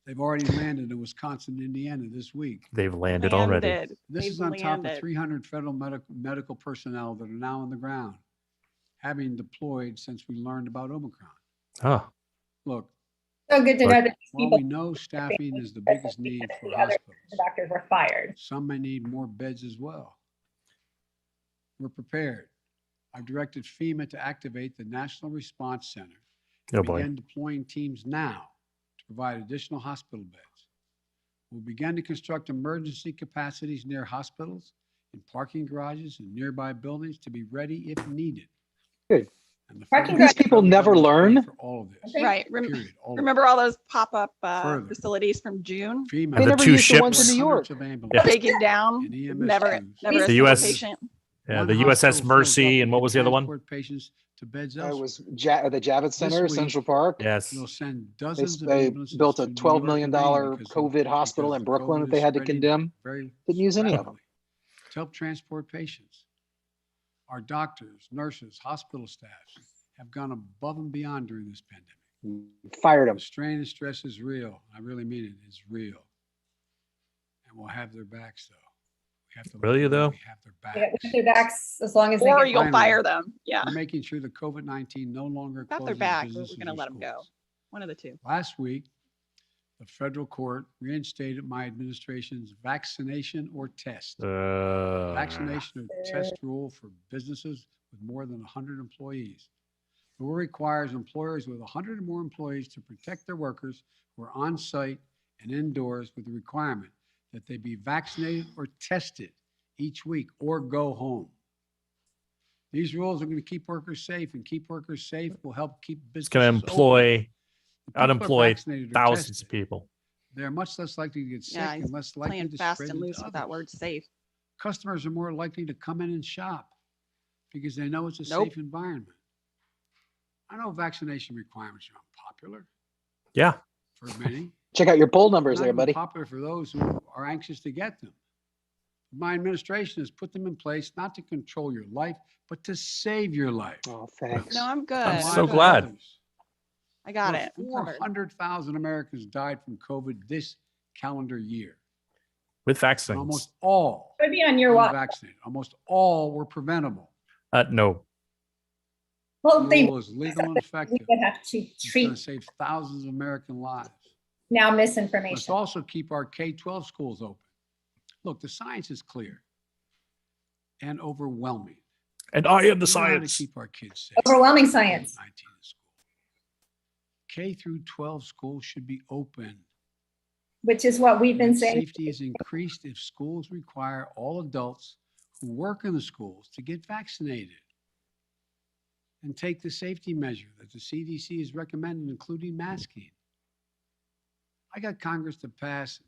I: They've already landed in Wisconsin, and Indiana this week.
B: They've landed already.
D: Landed.
I: This
D: They've
I: is on top of
D: landed.
I: 300 federal medical personnel that are now on the ground, having deployed since we learned about Omicron.
B: Oh,
I: Look,
E: so good to know that these
I: while
E: people,
I: we know staffing is the biggest need for
E: the other
I: hospitals,
E: doctors were fired.
I: some may need more beds as well. We're prepared. I've directed FEMA to activate the National Response Center.
B: oh boy.
I: Begin deploying teams now to provide additional hospital beds. We'll begin to construct emergency capacities near hospitals, in parking garages, and nearby buildings to be ready if needed.
A: Good.
I: And the
E: Parking
I: federal
A: These people
I: government
A: never
I: will pay
A: learn.
I: for all of this.
E: Okay.
D: Right.
I: Period. All of it.
D: Remember all those pop-up
I: Further.
D: facilities from June?
I: FEMA.
A: They
B: the
A: never
B: two
A: used the ones
B: ships.
A: in New York.
I: Hundreds of ambulances.
D: Taken down,
I: And EMS
D: never,
I: crews.
D: never a
B: The
D: single
B: US
D: patient.
B: Yeah,
I: One
B: the USS
I: hospital fills
B: Mercy
I: up
B: and what
I: to
B: was the other one?
I: transport patients to beds
A: It
I: elsewhere.
A: was the Javits Center,
I: week,
A: Central Park.
B: Yes.
I: We'll send
A: They,
I: dozens of
A: they
I: ambulances
A: built a
I: to New
A: $12
I: York
A: million
I: and Maine because
A: COVID hospital
I: because
A: in
I: the
A: Brooklyn
I: COVID
A: that they
I: is
A: had to
I: spreading
A: condemn.
I: very
A: Didn't use any of them.
I: rapidly. To help transport patients. Our doctors, nurses, hospital staffs have gone above and beyond during this pandemic.
A: Fired them.
I: The strain and stress is real. I really mean it. It's real. And we'll have their backs, though. We have to let
B: Really,
I: them know
B: though?
I: we have their
E: Yeah,
I: backs.
E: with their backs as long as they
D: Or
E: get.
D: you'll
I: Finally,
D: fire them. Yeah.
I: We're making sure that COVID-19 no longer
D: Got their
I: closes
D: back, but
I: businesses
D: we're gonna
I: or
D: let 'em go.
I: schools.
D: One of the two.
I: Last week, the federal court reinstated my administration's vaccination or test. Vaccination or test rule for businesses with more than 100 employees. The rule requires employers with 100 or more employees to protect their workers who are on site and indoors with the requirement that they be vaccinated or tested each week or go home. These rules are going to keep workers safe, and keep workers safe will help keep
B: It's
I: businesses
B: going to
I: open.
B: employ,
I: If people are
B: unemploy
I: vaccinated or
B: thousands
I: tested,
B: of people.
I: they're much less likely to get sick
D: Yeah,
I: and
D: he's
I: less likely
D: playing
I: to
D: fast
I: spread
D: and
I: it
D: loose
I: to
D: with that
I: others.
D: word safe.
I: Customers are more likely to come in and shop because they know it's a
D: Nope.
I: safe environment. I know vaccination requirements are unpopular
B: Yeah.
I: for many.
A: Check out your poll
I: They're
A: numbers
I: not
A: there,
I: even
A: buddy.
I: popular for those who are anxious to get them. My administration has put them in place not to control your life, but to save your life.
A: Oh, thanks.
D: No, I'm good.
B: I'm
I: The
B: so
I: lives of
B: glad.
I: others.
D: I got
I: Over
D: it. I'm covered.
I: 400,000 Americans died from COVID this calendar year.
B: With
I: And
B: vaccines.
I: almost all
E: Would be on your
I: were
E: watch.
I: vaccinated. Almost all were preventable.
B: No.
E: Well,
I: The
E: they
I: rule is legal and
E: we
I: effective.
E: would have to
I: It's going
E: treat
I: to save thousands of American lives.
E: now
I: Let's
E: misinformation.
I: also keep our K-12 schools open. Look, the science is clear and overwhelming.
B: And I am the
I: We know how to
B: science.
I: keep our kids safe.
E: Overwhelming science.
I: COVID-19 in school. K through 12 schools should be open.
E: Which is what we've been
I: That
E: saying.
I: Safety is increased if schools require all adults who work in the schools to get vaccinated and take the safety measure that the CDC has recommended, including masking. I got Congress to pass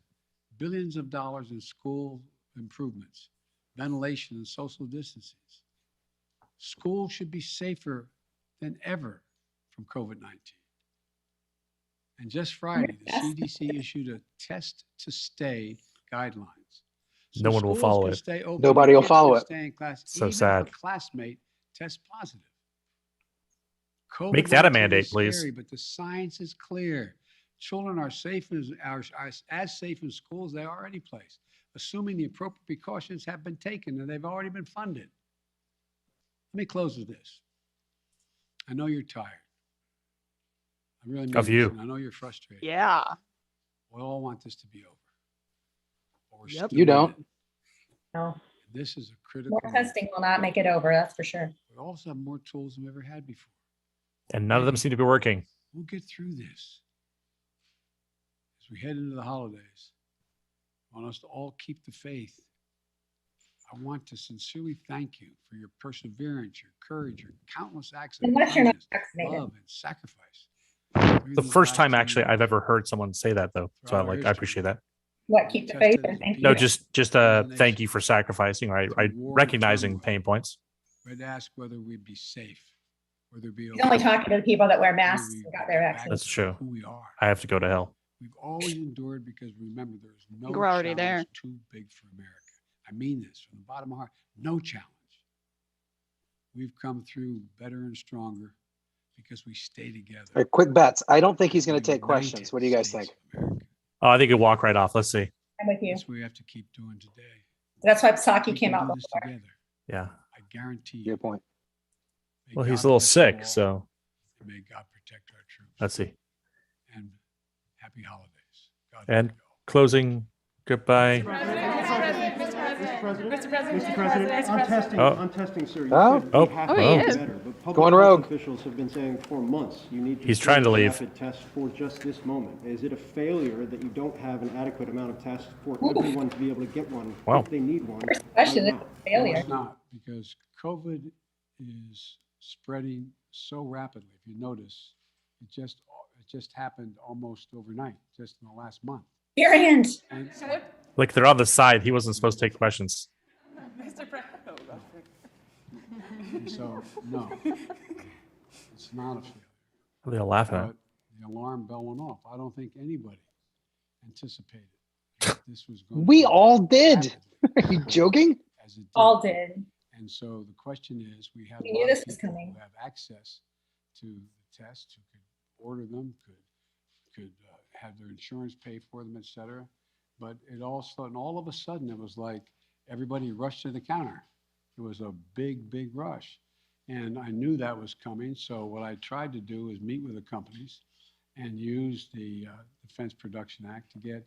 I: billions of dollars in school improvements, ventilation, and social distancing. Schools should be safer than ever from COVID-19. And just Friday, the CDC issued a test to stay guidelines. So
B: No one will
I: schools
B: follow
I: can
B: it.
I: stay open,
A: Nobody
I: and
A: will
I: kids
A: follow
I: can
A: it.
I: stay in class,
B: So
I: even if
B: sad.
I: a classmate tests positive.
B: Make that a
I: COVID-19
B: mandate,
I: is
B: please.
I: scary, but the science is clear. Children are safe are as safe in schools as they are any place, assuming the appropriate precautions have been taken and they've already been funded. Let me close with this. I know you're tired. I really mean
B: Of
I: this,
B: you.
I: and I know you're frustrated.
D: Yeah.
I: We all want this to be over. But we're
D: Yep.
I: still
A: You
I: in
A: don't.
I: it.
E: No,
I: This is a critical
E: more
I: moment.
E: testing will not make it over. That's for sure.
I: We also have more tools than we ever had before.
B: And none of them seem to be working.
I: We'll get through this. As we head into the holidays, I want us to all keep the faith. I want to sincerely thank you for your perseverance, your courage, your countless acts of
E: Unless you're not
I: kindness,
E: vaccinated.
I: love, and sacrifice.
B: The first time actually I've ever heard someone say that though. So
I: Throughout our
B: I
I: history.
B: appreciate that.
E: What, keep the faith? and thank
B: No,
E: you.
B: just thank you for sacrificing, right? Recognizing pain points.
I: We'd ask whether we'd be safe, whether it be
E: He's only talking to the people that wear masks
I: whether we
E: and got their
I: get back
E: vaccine.
B: That's
I: to
B: true.
I: Who we are.
B: I have to go to hell.
I: We've always endured because remember, there's no
D: We're already
I: challenge
D: there.
I: too big for America. I mean this from the bottom of my heart. No challenge. We've come through better and stronger because we stay together.
A: All right, quick bets. I don't think he's going to
I: The
A: take questions.
I: United
A: What do you guys
I: States
A: think?
I: of America.
B: Oh, I think he'll walk right off. Let's see.
E: I'm with you.
I: That's what we have to keep doing today.
E: That's why Psaki
I: We
E: came
I: can
E: out
I: do this
E: before.
I: together.
B: Yeah.
I: I guarantee you.
A: Your point.
I: May
B: Well, he's
I: God
B: a little
I: bless you
B: sick,
I: all,
B: so
I: and may God protect our troops.
B: let's see.
I: And happy holidays. God
B: And
I: help you all.
B: closing goodbye.
J: Mr. President, on testing,
B: Oh.
J: on testing, sir, you
A: Oh.
J: said
B: Oh.
J: we have
B: Oh,
J: to
B: he
J: do
C: is.
J: better, but public
A: Going
J: health
A: rogue.
J: officials have been saying for months, you need to
B: He's trying to
J: do
B: leave.
J: rapid tests for just this moment. Is it a failure that you don't have an adequate amount of tests for everyone to be able to get one
B: Wow.
J: if they need one?
E: First question,
J: right
E: it's
J: now?
E: a failure.
I: It's not, because COVID is spreading so rapidly. If you notice, it just happened almost overnight, just in the last month.
E: Variant.
I: And
B: Like they're on the side. He wasn't supposed to take questions.
I: and so, no, it's not a failure.
B: What are they all laughing at?
I: But the alarm bell went off. I don't think anybody anticipated that this was going.
A: We
I: to
A: all did.
I: rapidly
A: Are you joking?
I: as it did.
E: All did.
I: And so the question is, we have
E: We
I: a
E: knew
I: lot of
E: this was
I: people
E: coming.
I: who have access to the tests, who could order them, could have their insurance pay for them, et cetera. But all of a sudden, it was like everybody rushed to the counter. It was a big, big rush. And I knew that was coming. So what I tried to do is meet with the companies and use the Defense Production Act to get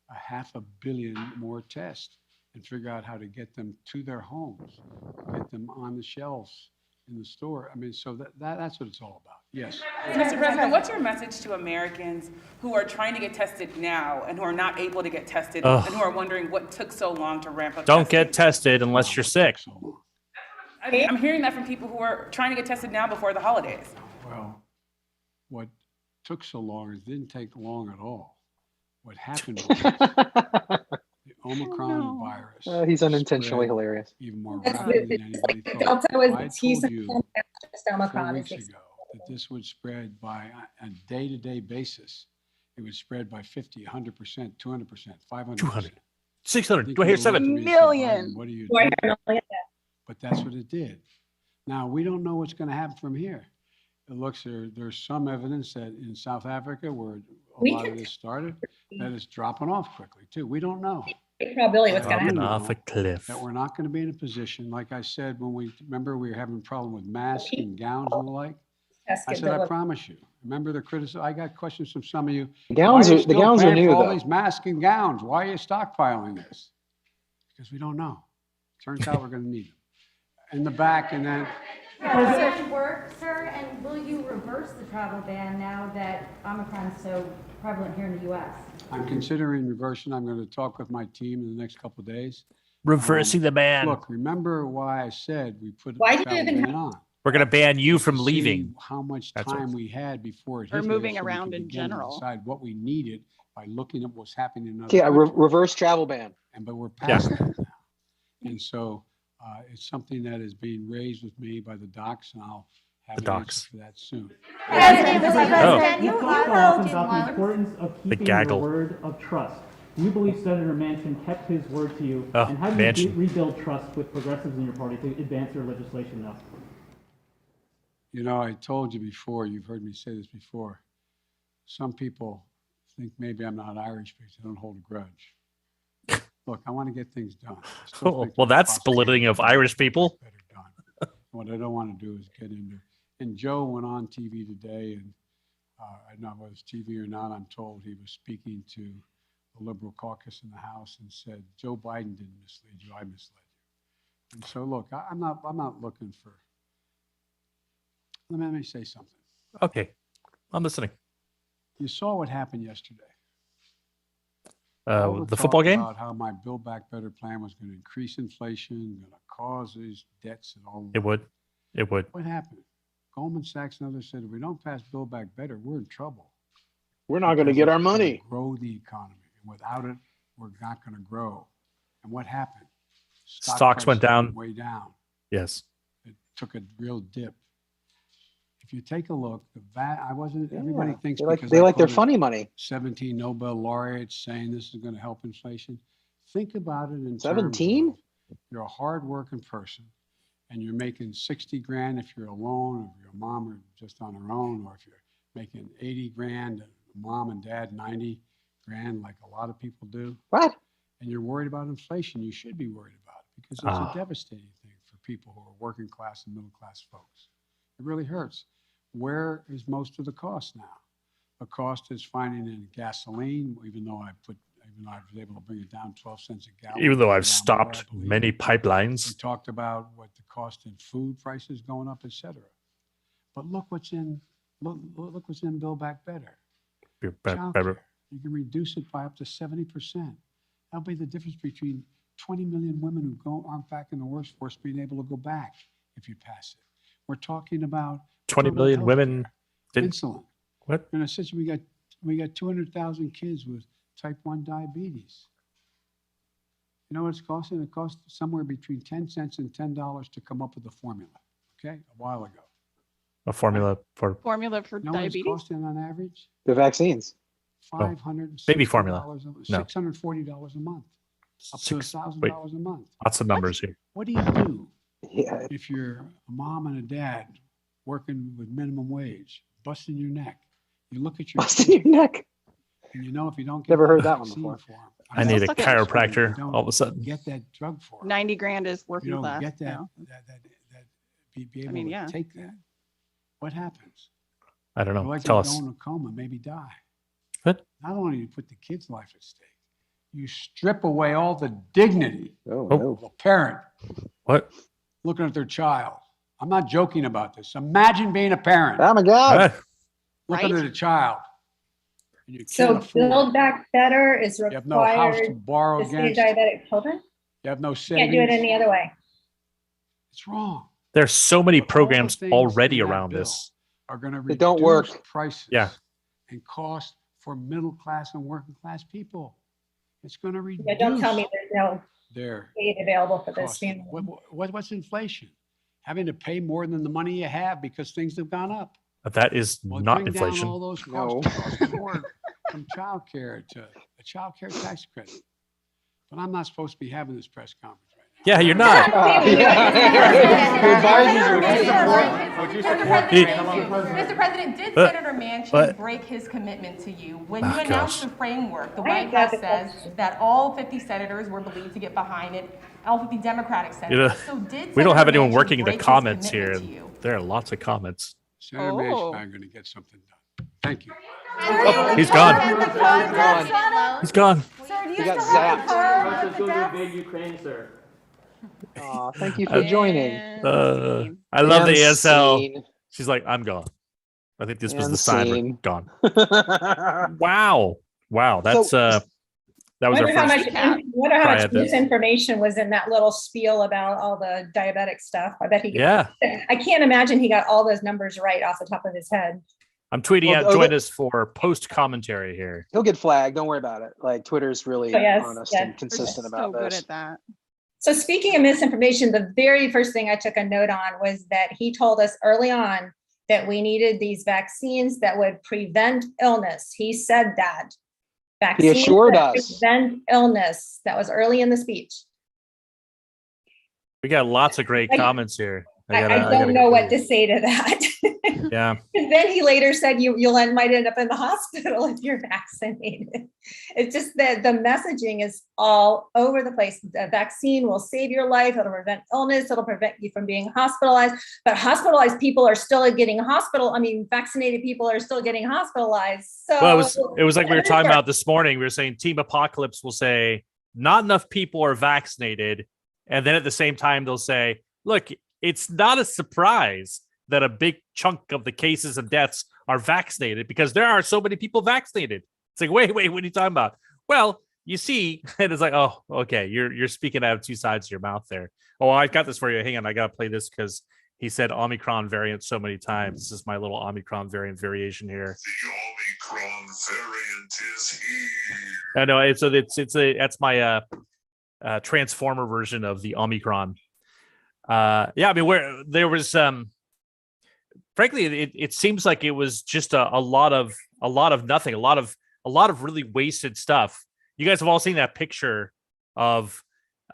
I: 500 million more tests and figure out how to get them to their homes, get them on the shelves in the store. I mean, so that's what it's all about. Yes.
K: Mr. President, what's your message to Americans who are trying to get tested now and who are not able to get tested
B: Ugh.
K: and who are wondering what took so long to ramp up
B: Don't get
K: testing?
B: tested unless you're sick.
I: So long.
K: I'm hearing that from people who are trying to get tested now before the holidays.
I: Well, what took so long, it didn't take long at all. What happened was the Omicron virus.
A: He's unintentionally
I: spread
A: hilarious.
I: even more
E: That's
I: rapidly
E: the-
I: than
E: it's
I: anybody
E: like the
I: thought.
E: Delta was
I: I
E: the T
I: told you
E: cell, just
I: 4
E: Omicron is
I: weeks
E: the
I: ago that this would spread by a day-to-day basis. It would spread by 50, 100%, 200%, 500%.
B: 200. 600. Do I hear 7?
D: Million.
I: What do you
E: Why
I: do?
E: are not-
I: But that's what it did. Now, we don't know what's going to happen from here. It looks there's some evidence that in South Africa, where a
E: We
I: lot of
E: can-
I: this started, that it's dropping off quickly too. We don't know.
E: Great probability what's going to
B: Dropping
E: happen.
B: off a cliff.
I: That we're not going to be in a position, like I said, when we were having a problem with masks and gowns and the like.
E: Tests
I: I
E: get
I: said, I
E: delivered.
I: promise you. Remember the criticism? I got questions from some of you.
A: The gowns
I: Why
A: are
I: you
A: the
I: still
A: gowns are
I: paying
A: new
I: for all
A: though.
I: these masks and gowns. Why are you stockpiling this? Because we don't know. Turns out we're going to need them. In the back, and then
L: Does it work, sir? And will you reverse the travel ban now that Omicron is so prevalent here in the U.S.?
I: I'm considering reversing. I'm going to talk with my team in the next couple of days.
B: Reversing the ban.
I: Look, remember why I said we put
E: Why
I: the
E: do you
I: travel
E: even
I: ban on?
B: We're going to ban you from
I: To
B: leaving.
I: see how much
B: That's
I: time
B: what-
I: we had before it hit
D: Or
I: here,
D: moving
I: so we
D: around
I: could
D: in
I: begin to
D: general.
I: decide what we needed by looking at what's happening in other
A: Yeah,
I: countries.
A: reverse travel ban.
I: But we're past that now. And so it's something that is being raised with me by the docs, and I'll have
B: The
I: an answer
B: docs.
I: for that soon.
F: You talk often about the importance of
B: The
F: keeping your
B: gaggle.
F: word of trust. Do you believe Senator Manchin kept his word to you?
B: Oh,
F: And how do you
B: Manchin.
F: rebuild trust with progressives in your party to advance your legislation now?
I: You know, I told you before, you've heard me say this before. Some people think maybe I'm not Irish because I don't hold a grudge. Look, I want to get things done. I still
B: Oh,
I: think
B: well,
I: there's
B: that's belittling of
I: possibilities
B: Irish people.
I: better done. What I don't want to do is get into, and Joe went on TV today, and I don't know whether it's TV or not, I'm told he was speaking to the Liberal caucus in the House and said, Joe Biden didn't mislead you, I misled you. And so, look, I'm not looking for, let me say something.
B: Okay. I'm listening.
I: You saw what happened yesterday. All
B: The football game?
I: About how my Build Back Better plan was going to increase inflation, going to cause these debts and all.
B: It would. It would.
I: What happened? Goldman Sachs and others said, if we don't pass Build Back Better, we're in trouble.
A: We're not going to
I: Because
A: get our
I: it's gonna
A: money.
I: Grow the economy. And without it, we're not going to grow. And what happened?
B: Stocks went
I: prices
B: down.
I: Way down.
B: Yes.
I: It took a real dip. If you take a look, everybody thinks because
A: They
I: I
A: like their
I: quoted
A: funny money.
I: 17 Nobel laureates saying this is going to help inflation. Think about it in
A: 17?
I: terms of you're a hardworking person and you're making 60 grand if you're alone, or if your mom are just on her own, or if you're making 80 grand, mom and dad 90 grand, like a lot of people do.
A: What?
I: And you're worried about inflation, you should be worried about it because it's a devastating thing for people who are working class and middle class folks. It really hurts. Where is most of the cost now? The cost is finding in gasoline, even though I was able to bring it down 12 cents a gallon.
B: Even though I've
I: down
B: stopped
I: more, I believe.
B: many
I: We
B: pipelines.
I: talked about what the cost in food prices going up, et cetera. But look what's in Build Back Better. Childcare. You can reduce it by up to 70%. That'll be the difference between 20 million women who aren't back in the workforce being able to go back if you pass it. We're talking about
B: 20
I: total
B: million
I: healthcare.
B: women didn't.
I: Insulin.
B: What?
I: In a situation, we got 200,000 kids with type 1 diabetes. You know what it's costing? It cost somewhere between 10 cents and $10 to come up with a formula, okay, a while ago.
B: A formula for
D: Formula for
I: You know what it's
D: diabetes?
I: costing on average?
A: The vaccines.
B: baby formula. No.
I: $640 a month, up to $1,000 a month.
B: Lots of numbers here.
I: What do you do
A: Yeah.
I: if you're a mom and a dad working with minimum wage, busting your neck? You look at your
A: Busting your neck.
I: and you know if you don't get
A: Never
I: that
A: heard that one
I: vaccine
A: before.
I: for 'em,
B: I need a
D: stuck at-
B: chiropractor
I: You don't
B: all of a sudden.
I: Get that drug for it.
D: 90 grand is
I: You
D: working
I: don't
D: class.
I: get
D: you
I: that,
D: know?
I: be able
D: mean,
I: to
D: yeah.
I: take that. What happens?
B: I don't
I: You're
B: know.
I: likely
B: Tell
I: to
B: us.
I: go in a coma, maybe die.
B: What?
I: Not only do you put the kid's life at stake, you strip away all the dignity
A: Oh,
B: Oh.
A: no.
I: of a parent
B: What?
I: looking at their child. I'm not joking about this. Imagine being a parent,
A: Oh my God.
B: Ah,
I: looking
D: Right?
I: at a child. And you
E: So
I: can't afford
E: Build
I: it.
E: Back Better is
I: You have no house to
E: required
I: borrow
E: to save
I: against.
E: diabetic children.
I: You have no
E: Can't do it
I: savings.
E: any other way.
I: It's wrong.
B: There's so many
I: But all the
B: programs
I: things
B: already
I: in that
B: around
I: bill
B: this.
I: Are going to
A: They don't
I: reduce
A: work.
I: prices.
B: Yeah.
I: And cost for middle class and working class people. It's going to reduce
E: Yeah, don't tell me there's no
I: their
E: aid available for this
I: cost.
E: family.
I: What's inflation? Having to pay more than the money you have because things have gone up.
B: That is
I: Well,
B: not
I: bring down
B: inflation.
I: all those costs
A: No.
I: across the board, from childcare to a childcare tax credit. But I'm not supposed to be having this press conference right now.
B: Yeah, you're not.
A: Your advisors are
H: Mr. President, did
B: But-
H: Senator Manchin
B: but-
H: break his commitment to you? When
B: Oh,
H: you announced
B: gosh.
H: the framework, the
E: I
H: White
E: got
H: House
E: the
H: says
E: question.
H: that all 50 senators were believed to get behind it, all 50 Democratic
B: You know,
H: senators. So did
B: we don't have
H: Senator
B: anyone
H: Manchin
B: working in the
H: break his
B: comments here.
H: commitment to you?
B: There are lots of comments.
I: Senator
D: Oh.
I: Manchin and I are going to get something done. Thank you.
B: He's gone. He's gone.
L: Sir, do you
A: He got
L: still have
A: zapped.
L: the card
F: Russia's
L: with the
F: going to
L: death?
F: invade Ukraine, sir.
A: Aw, thank you for joining.
D: And
B: I love the
A: And
B: ASL.
A: scene.
B: She's like, I'm gone. I think this was
A: And
B: the sign. We're
A: scene.
B: gone. Wow. Wow. That's that was our
E: Wonder how
B: first. try
E: much
B: at this.
E: misinformation was in that little spiel about all the diabetic stuff. I bet he.
B: Yeah.
E: I can't imagine he got all those numbers right off the top of his head.
B: I'm tweeting
A: Well,
B: out. Join us for post commentary here.
A: He'll get flagged. Don't worry about it. Like Twitter's really
E: Oh, yes,
A: honest
E: yes.
A: and consistent
D: so
A: about
D: good
A: this.
D: at that.
E: So speaking of misinformation, the very first thing I took a note on was that he told us early on that we needed these vaccines that would prevent illness. He said that. Vaccines
A: assured
E: that
A: us.
E: prevent illness. That was early in the speech.
B: We got lots of great
E: I-
B: comments here.
E: I
B: gotta
E: don't know
B: get
E: what
B: through
E: to say to that.
B: these. Yeah.
E: And then he later said might end up in the hospital if you're vaccinated. It's just that the messaging is all over the place. The vaccine will save your life. It'll prevent illness. It'll prevent you from being hospitalized. But hospitalized people are still getting vaccinated people are still getting hospitalized. So
B: Well, it was like we were talking about this morning. We were saying Team Apocalypse will say not enough people are vaccinated, and then at the same time they'll say, look, it's not a surprise that a big chunk of the cases and deaths are vaccinated because there are so many people vaccinated. It's like, wait, what are you talking about? Well, you see, and it's like, oh, okay, you're speaking out of two sides of your mouth there. Oh, I got this for you. Hang on, I gotta play this because he said Omicron variant so many times. This is my little Omicron variant variation here.
M: The Omicron variant is here.
B: I know that's my transformer version of the Omicron. Yeah, I mean, where there was frankly, it seems like it was just a lot of nothing, a lot of really wasted stuff. You guys have all seen that picture of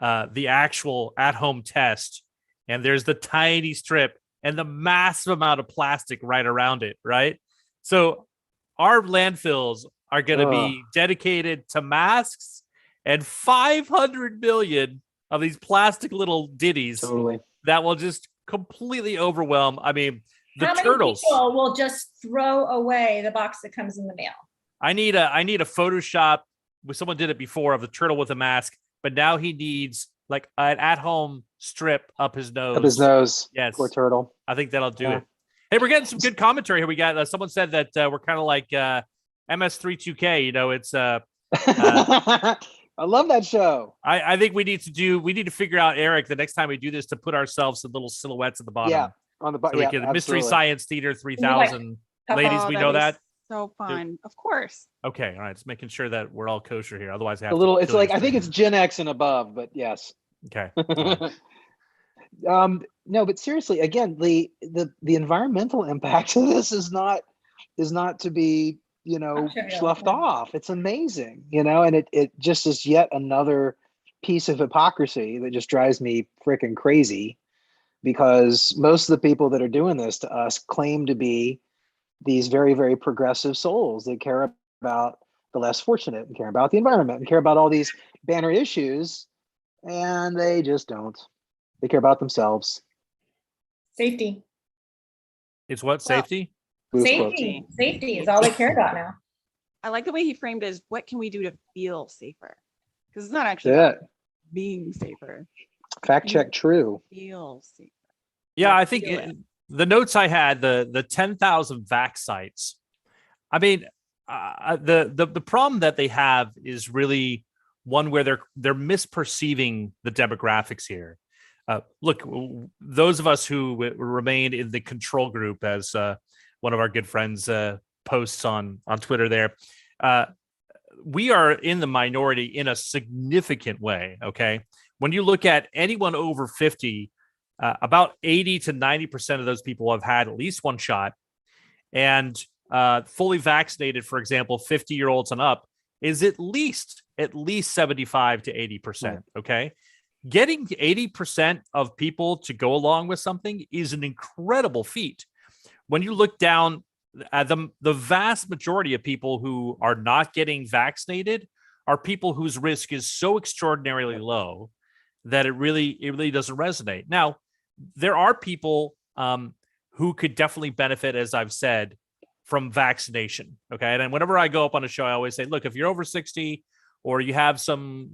B: the actual at-home test, and there's the tiny strip and the massive amount of plastic right around it, right? So our landfills are going to be dedicated to masks and 500 million of these plastic little ditties that will just completely overwhelm. I mean, the
E: how
B: turtles.
E: many people will just throw away the box that comes in the mail?
B: I need a Photoshop. Someone did it before of the turtle with a mask, but now he needs like an at-home strip up his nose.
A: Up his nose.
B: Yes.
A: Poor turtle.
B: I think that'll do
A: Yeah.
B: it. Hey, we're getting some good commentary here. We got someone said that we're kind of like MS32K. You know, it's
A: I love that show.
B: I think we need to figure out, Eric, the next time we do this, to put ourselves some little silhouettes at the bottom.
A: Yeah, on the
B: so we can Mystery
A: absolutely.
B: Science Theater 3000. Ladies, we know that.
D: So fun. Of course.
B: Okay, all right. Just making sure that we're all kosher here. Otherwise, I have
A: A little.
B: to
A: It's
B: kill
A: like
B: you.
A: I think it's Gen X and above, but yes.
B: Okay.
A: No, but seriously, again, the environmental impact of this is not to be, sloughed off. It's amazing, and it just is yet another piece of hypocrisy that just drives me freaking crazy, because most of the people that are doing this to us claim to be these very, very progressive souls that care about the less fortunate and care about the environment and care about all these banner issues, and they just don't. They care about themselves.
E: Safety.
B: It's what, safety?
A: Loose quotes.
E: Safety is all they care about now.
D: I like the way he framed it as what can we do to feel safer? Because it's not actually
A: That's
D: about being safer.
A: Fact check true.
D: Feel safer.
B: Yeah, I think
D: feel it.
B: the notes I had, the 10,000 vax sites. I mean, the problem that they have is really one where they're misperceiving the demographics here. Look, those of us who remained in the control group, as one of our good friends posts on Twitter there, we are in the minority in a significant way. Okay, when you look at anyone over 50, about 80 to 90% of those people have had at least one shot, and fully vaccinated, for example, 50-year-olds and up is at least 75 to 80%. Okay. Getting 80% of people to go along with something is an incredible feat. When you look down at the vast majority of people who are not getting vaccinated are people whose risk is so extraordinarily low that it really doesn't resonate. Now, there are people who could definitely benefit, as I've said, from vaccination. Okay. And whenever I go up on a show, I always say, look, if you're over 60 or you have some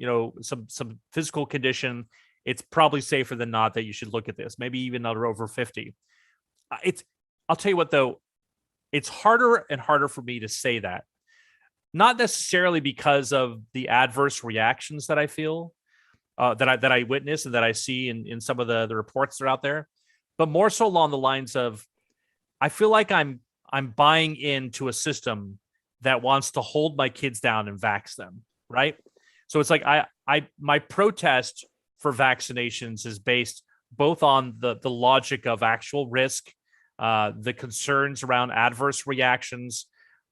B: physical condition, it's probably safer than not that you should look at this. Maybe even over 50. I'll tell you what, though, it's harder and harder for me to say that. Not necessarily because of the adverse reactions that I feel, that I witness and that I see in some of the reports that are out there, but more so along the lines of, I feel like I'm buying into a system that wants to hold my kids down and vax them, right? So it's like my protest for vaccinations is based both on the logic of actual risk, the concerns around adverse reactions,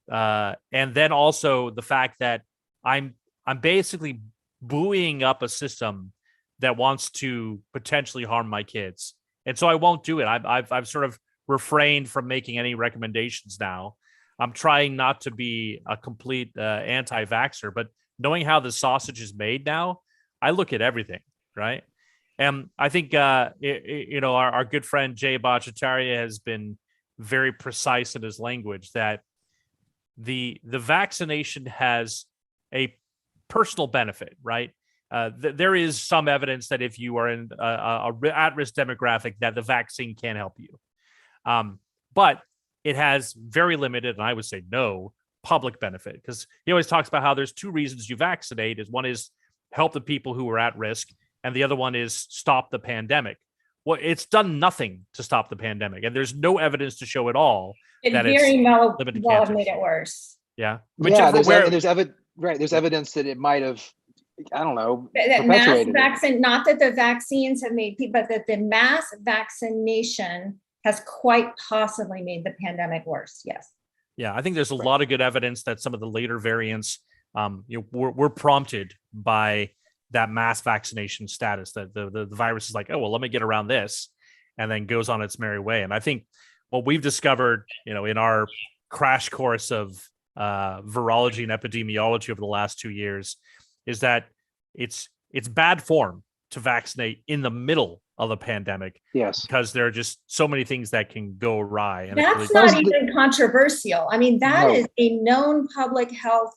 B: and then also the fact that I'm basically buoying up a system that wants to potentially harm my kids, and so I won't do it. I've sort of refrained from making any recommendations now. I'm trying not to be a complete anti-vaxxer, but knowing how the sausage is made now, I look at everything, right? And I think our good friend Jay Bhattacharya has been very precise in his language that the vaccination has a personal benefit, right? There is some evidence that if you are in a at-risk demographic, that the vaccine can help you. But it has very limited, and I would say no, public benefit, because he always talks about how there's two reasons you vaccinate. One is help the people who are at risk, and the other one is stop the pandemic. Well, it's done nothing to stop the pandemic, and there's no evidence to show at all that
E: very well
B: limited
E: have
B: cancers.
E: made it worse.
B: Yeah.
A: Yeah, there's evidence that it might have, I don't know,
E: That mass
A: perpetuated it.
E: vaccine, not that the vaccines have made people, but that the mass vaccination has quite possibly made the pandemic worse. Yes.
B: Yeah, I think there's a lot of good evidence that some of the later variants were prompted by that mass vaccination status, that the virus is like, oh, well, let me get around this, and then goes on its merry way. And I think what we've discovered, in our crash course of virology and epidemiology over the last 2 years is that it's bad form to vaccinate in the middle of a pandemic.
A: Yes.
B: Because there are just so many things that can go awry. And
E: that's not even controversial. I mean, that is a known public health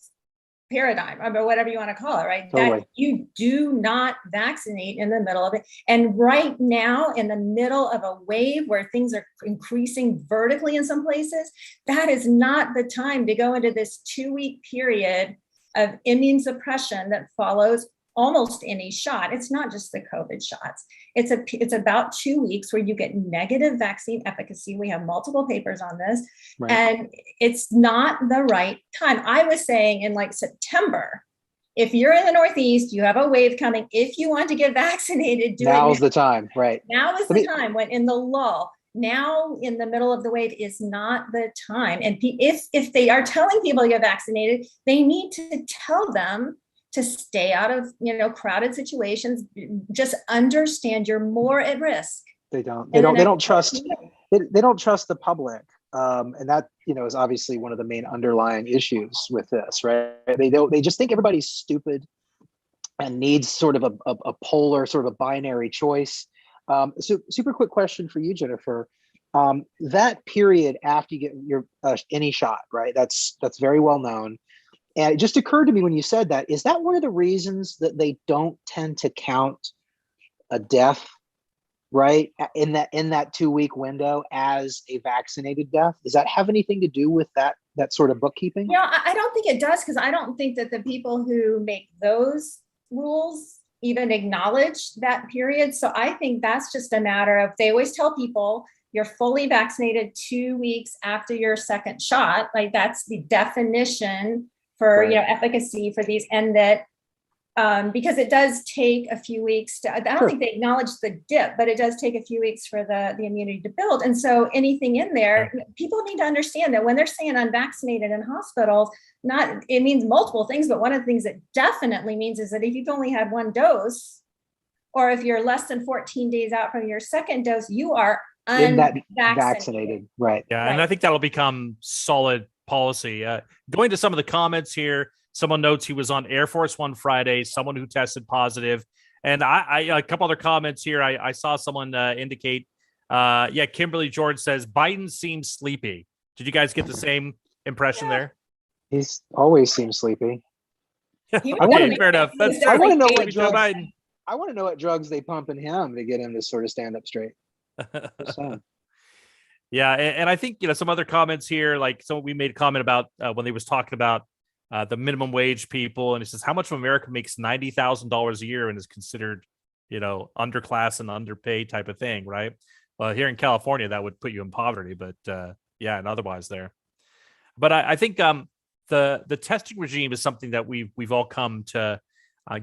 E: paradigm, or whatever you want to call it, right?
A: Totally.
E: That you do not vaccinate in the middle of it. And right now, in the middle of a wave where things are increasing vertically in some places, that is not the time to go into this 2-week period of immune suppression that follows almost any shot. It's not just the COVID shots. It's about 2 weeks where you get negative vaccine efficacy. We have multiple papers on this,
A: Right.
E: and it's not the right time. I was saying in like September, if you're in the Northeast, you have a wave coming. If you want to get vaccinated, do
A: Now's
E: it now.
A: the time, right?
E: Now is the time. When in the lull, now in the middle of the wave is not the time. And if they are telling people to get vaccinated, they need to tell them to stay out of crowded situations. Just understand you're more at risk.
A: They don't trust the public and that is obviously one of the main underlying issues with this, right? They just think everybody's stupid and needs sort of a polar, sort of a binary choice. So super quick question for you, Jennifer. That period after you get your any shot, right? That's very well known. And it just occurred to me when you said that, is that one of the reasons that they don't tend to count a death, right, in that 2-week window as a vaccinated death? Does that have anything to do with that sort of bookkeeping?
E: I don't think it does, because I don't think that the people who make those rules even acknowledge that period. So I think that's just a matter of, they always tell people you're fully vaccinated 2 weeks after your second shot. Like, that's the definition for efficacy for these, and that because it does take a few weeks to, I don't think they acknowledge the dip, but it does take a few weeks for the immunity to build. And so anything in there, people need to understand that when they're saying unvaccinated in hospitals, it means multiple things, but one of the things it definitely means is that if you've only had one dose, or if you're less than 14 days out from your second dose, you are
A: unvaccinated. Right.
B: Yeah. And I think that'll become solid policy. Going to some of the comments here, someone notes he was on Air Force One Friday, someone who tested positive. And I a couple other comments here. I saw someone indicate, Kimberly George says, Biden seems sleepy. Did you guys get the same impression there?
A: He's always seems sleepy.
B: Fair enough.
A: I want to know what drugs. I want to know what drugs they pump in him to get him to sort of stand up straight.
B: Yeah, and I think some other comments here, like we made a comment about when they was talking about the minimum wage people, and it says how much of America makes $90,000 a year and is considered underclass and underpaid type of thing, right? Well, here in California, that would put you in poverty, but and otherwise there. But I think the testing regime is something that we've all come to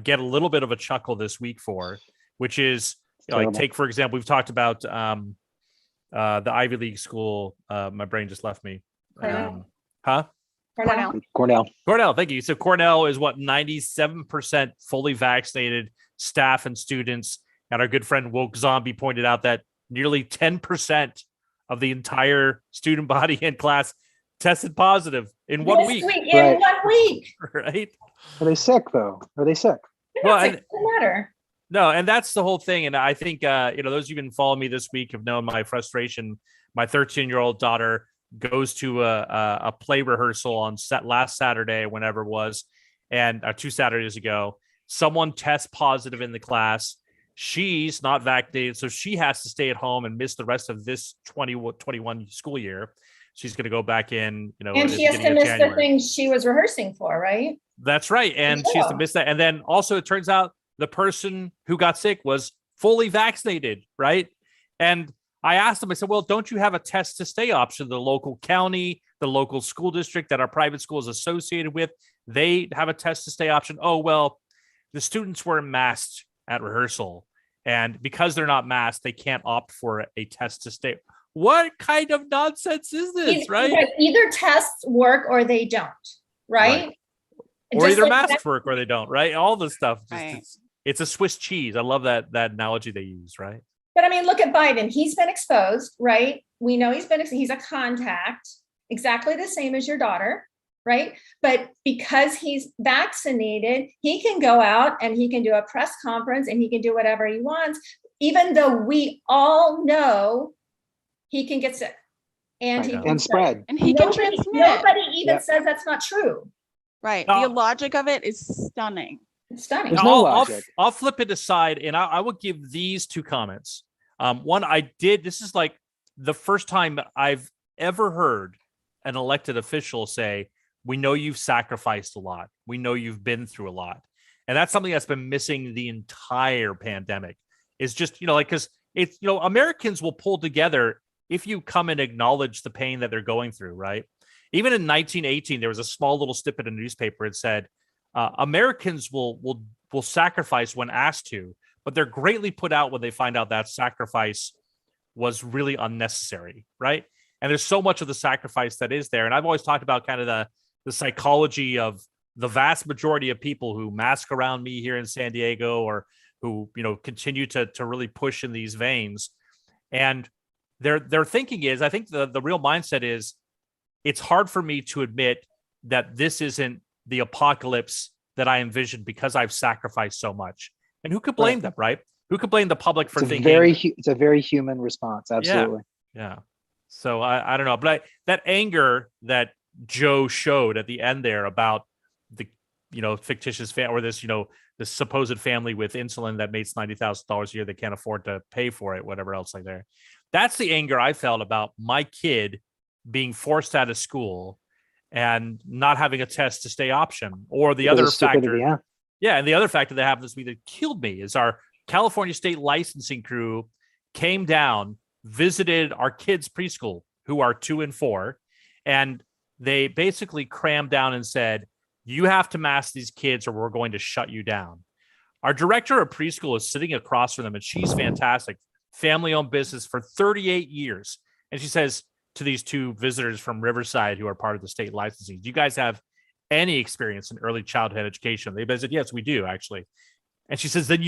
B: get a little bit of a chuckle this week for, which is like, take for example, we've talked about the Ivy League school. My brain just left me. Cornell. Thank you. So Cornell is 97% fully vaccinated staff and students. And our good friend Woke Zombie pointed out that nearly 10% of the entire student body and class tested positive in 1 week.
E: In 1 week.
B: Right.
A: Are they sick though? Are they sick?
E: Well, it doesn't matter.
B: No, and that's the whole thing. And I think, those of you who've been following me this week have known my frustration. My 13-year-old daughter goes to a play rehearsal on last Saturday, whenever it was, and 2 Saturdays ago. Someone tests positive in the class. She's not vaccinated, so she has to stay at home and miss the rest of this 2021 school year. She's going to go back in,
E: and she has to miss the things she was rehearsing for, right?
B: That's right. And she has to miss that. And then also it turns out the person who got sick was fully vaccinated, right? And I asked them, I said, well, don't you have a test to stay option? The local county, the local school district that our private school is associated with, they have a test to stay option. Oh, well, the students were masked at rehearsal. And because they're not masked, they can't opt for a test to stay. What kind of nonsense is this, right?
E: Either tests work or they don't, right?
B: Or just either masks work or they don't, right? All the stuff. It's a Swiss cheese. I love that analogy they use, right?
E: But I mean, look at Biden. He's been exposed, right? We know he's a contact, exactly the same as your daughter, right? But because he's vaccinated, he can go out and he can do a press conference and he can do whatever he wants, even though we all know he can get sick and he can
A: spread.
D: And he can transmit.
E: Nobody even says that's not true.
D: Right. The logic of it is stunning.
E: Stunning.
A: There's no logic.
B: I'll flip it aside, and I will give these two comments. One, this is like the first time I've ever heard an elected official say, we know you've sacrificed a lot. We know you've been through a lot. And that's something that's been missing the entire pandemic, is just, because it's, Americans will pull together if you come and acknowledge the pain that they're going through, right? Even in 1918, there was a small little snippet in a newspaper. It said, Americans will sacrifice when asked to, but they're greatly put out when they find out that sacrifice was really unnecessary, right? And there's so much of the sacrifice that is there. And I've always talked about kind of the psychology of the vast majority of people who mask around me here in San Diego, or who, continue to really push in these veins. And their thinking is, I think the real mindset is, it's hard for me to admit that this isn't the apocalypse that I envisioned because I've sacrificed so much. And who could blame them, right? Who could blame the public for thinking?
A: It's a very human response. Absolutely.
B: Yeah. So I don't know, but that anger that Joe showed at the end there about the, fictitious or this, this supposed family with insulin that makes $90,000 a year, they can't afford to pay for it, whatever else like there. That's the anger I felt about my kid being forced out of school and not having a test to stay option. Or the other factor, and the other factor that happened this week that killed me is our California state licensing crew came down, visited our kids' preschool, who are 2 and 4, and they basically crammed down and said, you have to mask these kids or we're going to shut you down. Our director of preschool is sitting across from them, and she's fantastic, family-owned business for 38 years. And she says to these 2 visitors from Riverside who are part of the state licensing, do you guys have any experience in early childhood education? They said, yes, we do, actually. And she says, then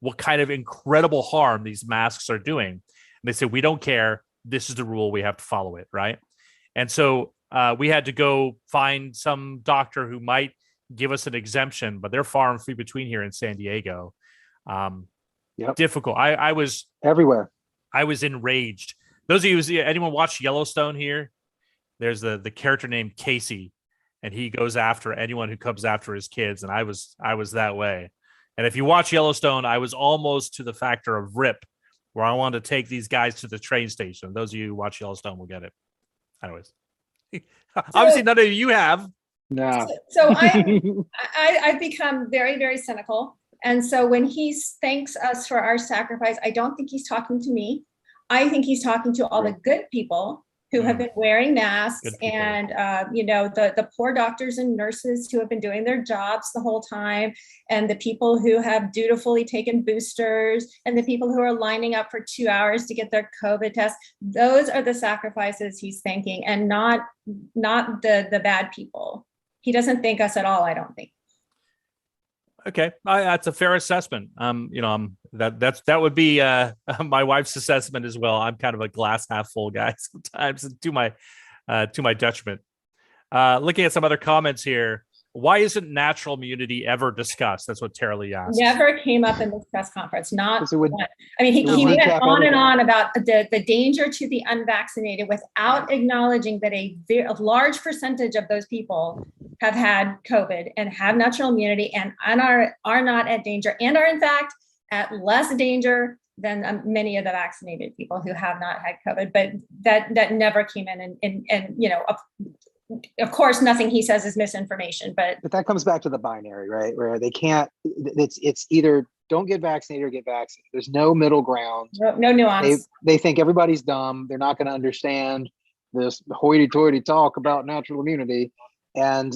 B: what kind of incredible harm these masks are doing. And they said, we don't care. This is the rule. We have to follow it, right? And so we had to go find some doctor who might give us an exemption, but they're far and few between here in San Diego. Difficult. I was
A: everywhere.
B: I was enraged. Those of you, anyone watch Yellowstone here? There's the character named Casey, and he goes after anyone who comes after his kids. And I was that way. And if you watch Yellowstone, I was almost to the factor of Rip, where I wanted to take these guys to the train station. Those of you who watch Yellowstone will get it. Anyways, obviously none of you have.
A: No.
E: So I've become very, very cynical. And so when he thanks us for our sacrifice, I don't think he's talking to me. I think he's talking to all the good people who have been wearing masks, and the poor doctors and nurses who have been doing their jobs the whole time, and the people who have dutifully taken boosters, and the people who are lining up for 2 hours to get their COVID test. Those are the sacrifices he's thanking, and not the bad people. He doesn't thank us at all, I don't think.
B: Okay, that's a fair assessment. That would be my wife's assessment as well. I'm kind of a glass half full guy sometimes, to my detriment. Looking at some other comments here, why isn't natural immunity ever discussed? That's what Tara Lee asked.
E: Never came up in this press conference. Not one. I mean, he went on and on about the danger to the unvaccinated without acknowledging that a large percentage of those people have had COVID and have natural immunity and are not at danger, and are in fact at less danger than many of the vaccinated people who have not had COVID. But that never came in, and of course, nothing he says is misinformation, but
A: that comes back to the binary, right? Where they can't, it's either don't get vaccinated or get vaccinated. There's no middle ground.
E: No nuance.
A: They think everybody's dumb. They're not going to understand this hoity-toity talk about natural immunity. And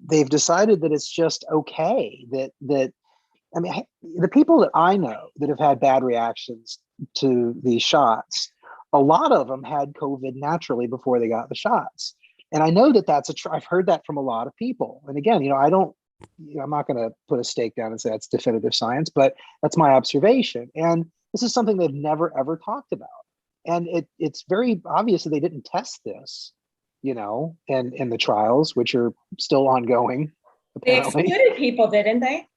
A: they've decided that it's just okay that I mean, the people that I know that have had bad reactions to these shots, a lot of them had COVID naturally before they got the shots. And I know that I've heard that from a lot of people. And again, I'm not going to put a stake down and say that's definitive science, but that's my observation. And this is something they've never, ever talked about. And it's very obvious that they didn't test this, and in the trials, which are still ongoing. Apparently.
E: They excluded people, didn't they?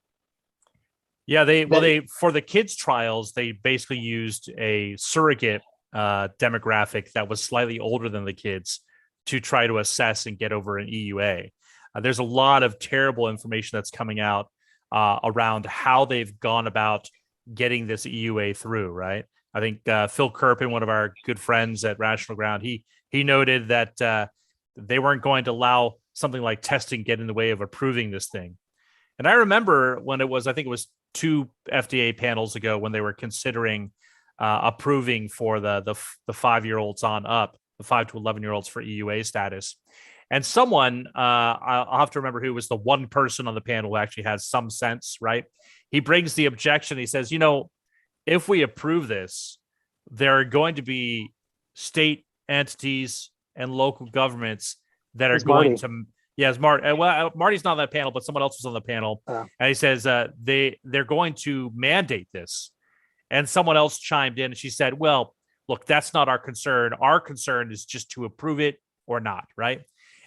B: Yeah, they for the kids trials, they basically used a surrogate demographic that was slightly older than the kids to try to assess and get over an EUA. There's a lot of terrible information that's coming out around how they've gone about getting this EUA through, right? I think Phil Kerpen, one of our good friends at Rational Ground, he noted that they weren't going to allow something like testing get in the way of approving this thing. And I remember when I think it was 2 FDA panels ago, when they were considering approving for the 5-year-olds on up, the 5 to 11-year-olds for EUA status. And someone, I'll have to remember who was the one person on the panel who actually has some sense, right? He brings the objection. He says, if we approve this, there are going to be state entities and local governments that are going to, yes, Marty. Well, Marty's not on that panel, but someone else was on the panel. And he says they're going to mandate this. And someone else chimed in and she said, well, look, that's not our concern. Our concern is just to approve it or not, right?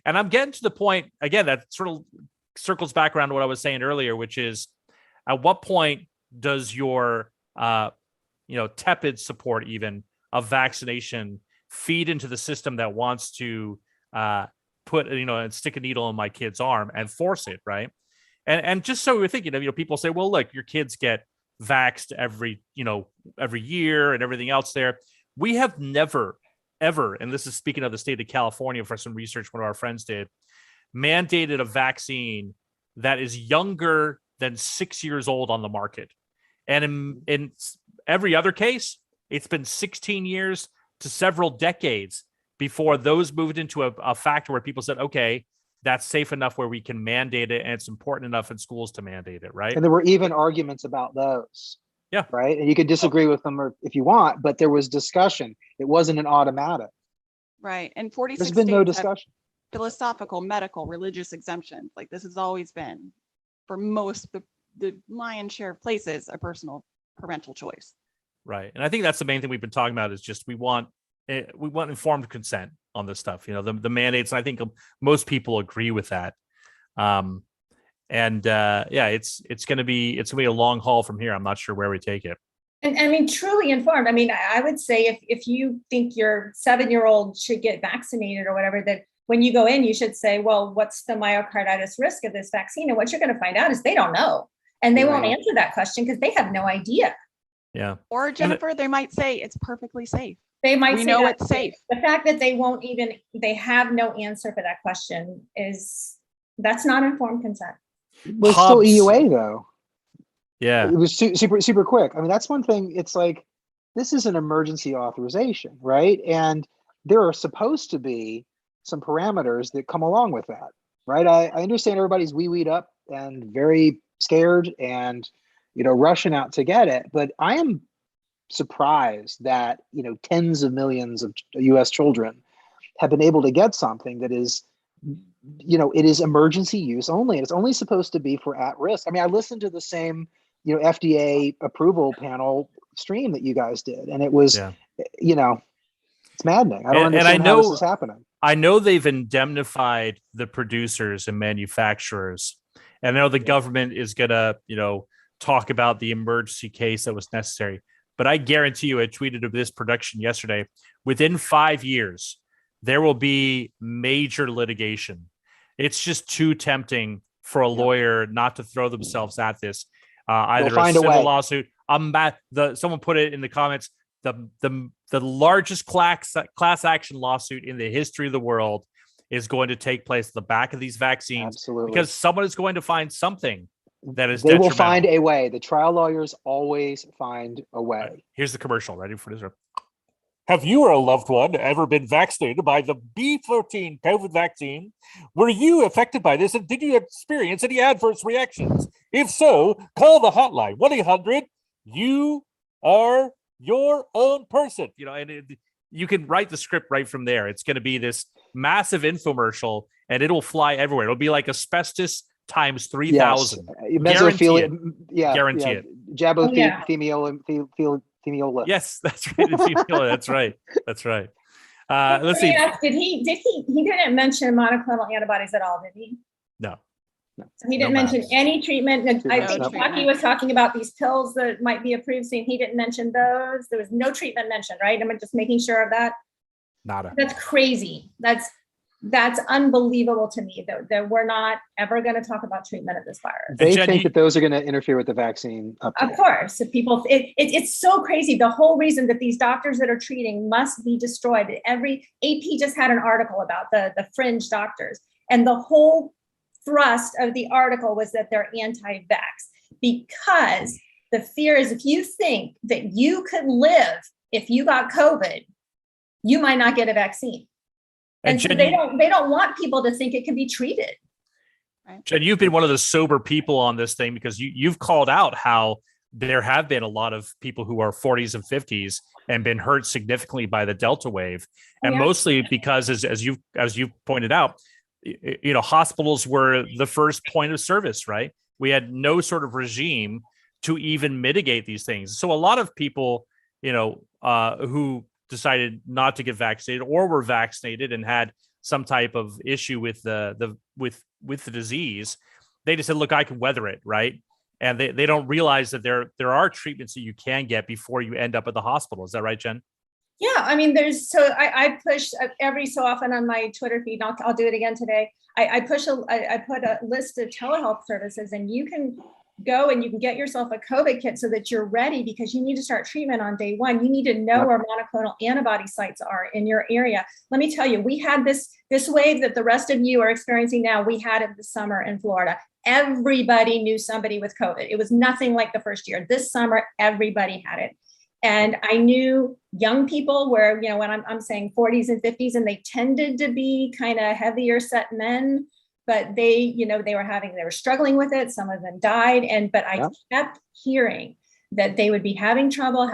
B: And I'm getting to the point, again, that sort of circles back around to what I was saying earlier, which is at what point does your tepid support even of vaccination feed into the system that wants to put and stick a needle in my kid's arm and force it, right? And just so we're thinking of, people say, well, look, your kids get vaxxed every year and everything else there. We have never, ever, and this is speaking of the state of California for some research one of our friends did, mandated a vaccine that is younger than 6 years old on the market. And in every other case, it's been 16 years to several decades before those moved into a factor where people said, okay, that's safe enough where we can mandate it and it's important enough in schools to mandate it, right?
A: And there were even arguments about those.
B: Yeah.
A: Right. And you could disagree with them or if you want, but there was discussion. It wasn't an automatic.
D: Right. And 46
A: There's been no
D: states have
A: discussion.
D: philosophical, medical, religious exemptions. Like this has always been, for most, the lion's share of places, a personal parental choice.
B: Right. And I think that's the main thing we've been talking about is just we want informed consent on this stuff, the mandates. And I think most people agree with that. It's going to be a long haul from here. I'm not sure where we take it.
E: And I mean, truly informed. I mean, I would say if you think your 7-year-old should get vaccinated or whatever, that when you go in, you should say, well, what's the myocarditis risk of this vaccine? And what you're going to find out is they don't know. And they won't answer that question because they have no idea.
B: Yeah.
D: Or Jennifer, they might say it's perfectly safe.
E: They might
D: we
E: say
D: know it's safe.
E: The fact that they have no answer for that question that's not informed consent.
A: Well, it's still EUA though.
B: Yeah.
A: It was super quick. I mean, that's one thing. It's like, this is an emergency authorization, right? And there are supposed to be some parameters that come along with that, right? I understand everybody's wee-weed up and very scared and, rushing out to get it. But I am surprised that, tens of millions of US children have been able to get something that is, it is emergency use only. And it's only supposed to be for at risk. I mean, I listened to the same, FDA approval panel stream that you guys did. And it was, it's maddening. I don't understand how this is happening.
B: I know they've indemnified the producers and manufacturers. And I know the government is going to, talk about the emergency case that was necessary. But I guarantee you, I tweeted of this production yesterday, within 5 years, there will be major litigation. It's just too tempting for a lawyer not to throw themselves at this. Either a civil lawsuit. Someone put it in the comments. The largest class action lawsuit in the history of the world is going to take place at the back of these vaccines.
A: Absolutely.
B: Because someone is going to find something that is
A: they will find a way. The trial lawyers always find a way.
B: Right. Here's the commercial. Ready for this? Have you or a loved one ever been vaccinated by the B14 COVID vaccine? Were you affected by this, and did you experience any adverse reactions? If so, call the hotline 1-800. You are your own person. You can write the script right from there. It's going to be this massive infomercial, and it'll fly everywhere. It'll be like asbestos times 3,000.
A: Yes.
B: Guarantee it. Guarantee it.
A: Jabothemiola.
B: Yes, that's right. That's right. That's right. Let's see.
E: He didn't mention monoclonal antibodies at all, did he?
B: No.
E: So he didn't mention any treatment. I think Chucky was talking about these pills that might be approved soon. He didn't mention those. There was no treatment mentioned, right? I'm just making sure of that.
B: Nada.
E: That's crazy. That's unbelievable to me that we're not ever going to talk about treatment of this virus.
A: They think that those are going to interfere with the vaccine uptake.
E: Of course, if people, it's so crazy. The whole reason that these doctors that are treating must be destroyed. AP just had an article about the fringe doctors, and the whole thrust of the article was that they're anti-vax, because the fear is if you think that you could live if you got COVID, you might not get a vaccine. And so they don't want people to think it can be treated.
B: Right? Jen, you've been one of the sober people on this thing, because you've called out how there have been a lot of people who are 40s and 50s and been hurt significantly by the Delta wave, and mostly because, as you pointed out, hospitals were the first point of service, right? We had no sort of regime to even mitigate these things. So a lot of people, who decided not to get vaccinated or were vaccinated and had some type of issue with the disease, they just said, look, I can weather it, right? And they don't realize that there are treatments that you can get before you end up at the hospital. Is that right, Jen?
E: Yeah, I mean, I push every so often on my Twitter feed, and I'll do it again today. I put a list of telehealth services, and you can go and you can get yourself a COVID kit so that you're ready, because you need to start treatment on day one. You need to know where monoclonal antibody sites are in your area. Let me tell you, we had this wave that the rest of you are experiencing now. We had it this summer in Florida. Everybody knew somebody with COVID. It was nothing like the first year. This summer, everybody had it. And I knew young people where, when I'm saying 40s and 50s, and they tended to be kind of heavier set men, but they were struggling with it. Some of them died. But I kept hearing that they would be having trouble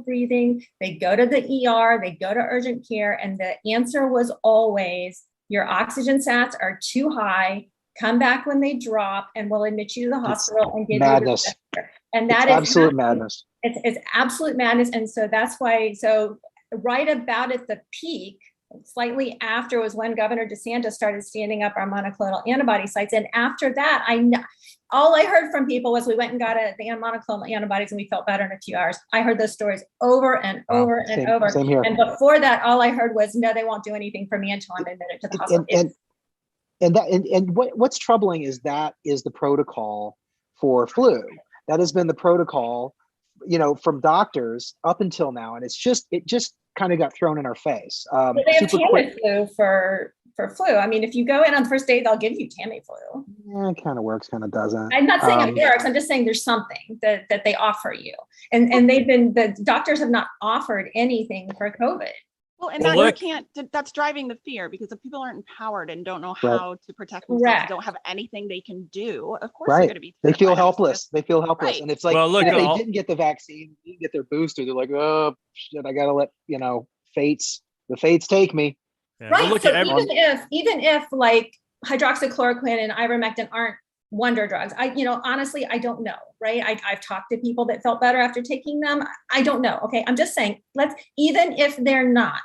E: breathing. They'd go to the ER, they'd go to urgent care. And the answer was always, your oxygen sats are too high. Come back when they drop, and we'll admit you to the hospital and give
A: madness.
E: you the test. And that is
A: absolute madness.
E: It's absolute madness. And so that's why, right about at the peak, slightly after, was when Governor DeSantis started standing up our monoclonal antibody sites. And after that, all I heard from people was, we went and got the monoclonal antibodies and we felt better in a few hours. I heard those stories over and over and over.
A: Same here.
E: And before that, all I heard was, no, they won't do anything for me until I'm admitted to the hospital.
A: And what's troubling is that is the protocol for flu. That has been the protocol, from doctors up until now, and it just kind of got thrown in our face.
E: But they have Tamiflu for flu. I mean, if you go in on the first day, they'll give you Tamiflu.
A: Yeah, it kind of works, kind of doesn't.
E: I'm not saying it works. I'm just saying there's something that they offer you, and the doctors have not offered anything for COVID.
D: Well, and that you can't, that's driving the fear, because if people aren't empowered and don't know how to protect themselves, don't have anything they can do, of course they're going to be
A: They feel helpless. They feel helpless.
D: Right.
A: And it's like, if they didn't get the vaccine, didn't get their booster, they're like, oh shit, I got to let, the fates take me.
B: Yeah,
E: right. So even if like hydroxychloroquine and ivermectin aren't wonder drugs, honestly, I don't know. Right. I've talked to people that felt better after taking them. I don't know. Okay. I'm just saying, even if they're not,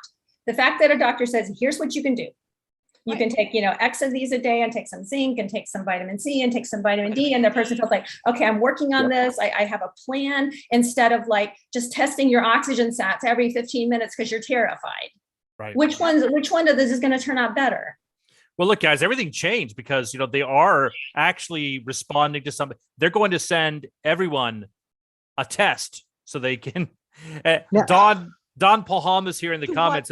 E: the fact that a doctor says, here's what you can do. You can take, X of these a day, and take some zinc, and take some vitamin C, and take some vitamin D. And the person feels like, okay, I'm working on this. I have a plan, instead of like just testing your oxygen sats every 15 minutes because you're terrified.
B: Right.
E: Which one of this is going to turn out better?
B: Well, look, guys, everything changed because, they are actually responding to something. They're going to send everyone a test so they can. Dawn Palham here in the comments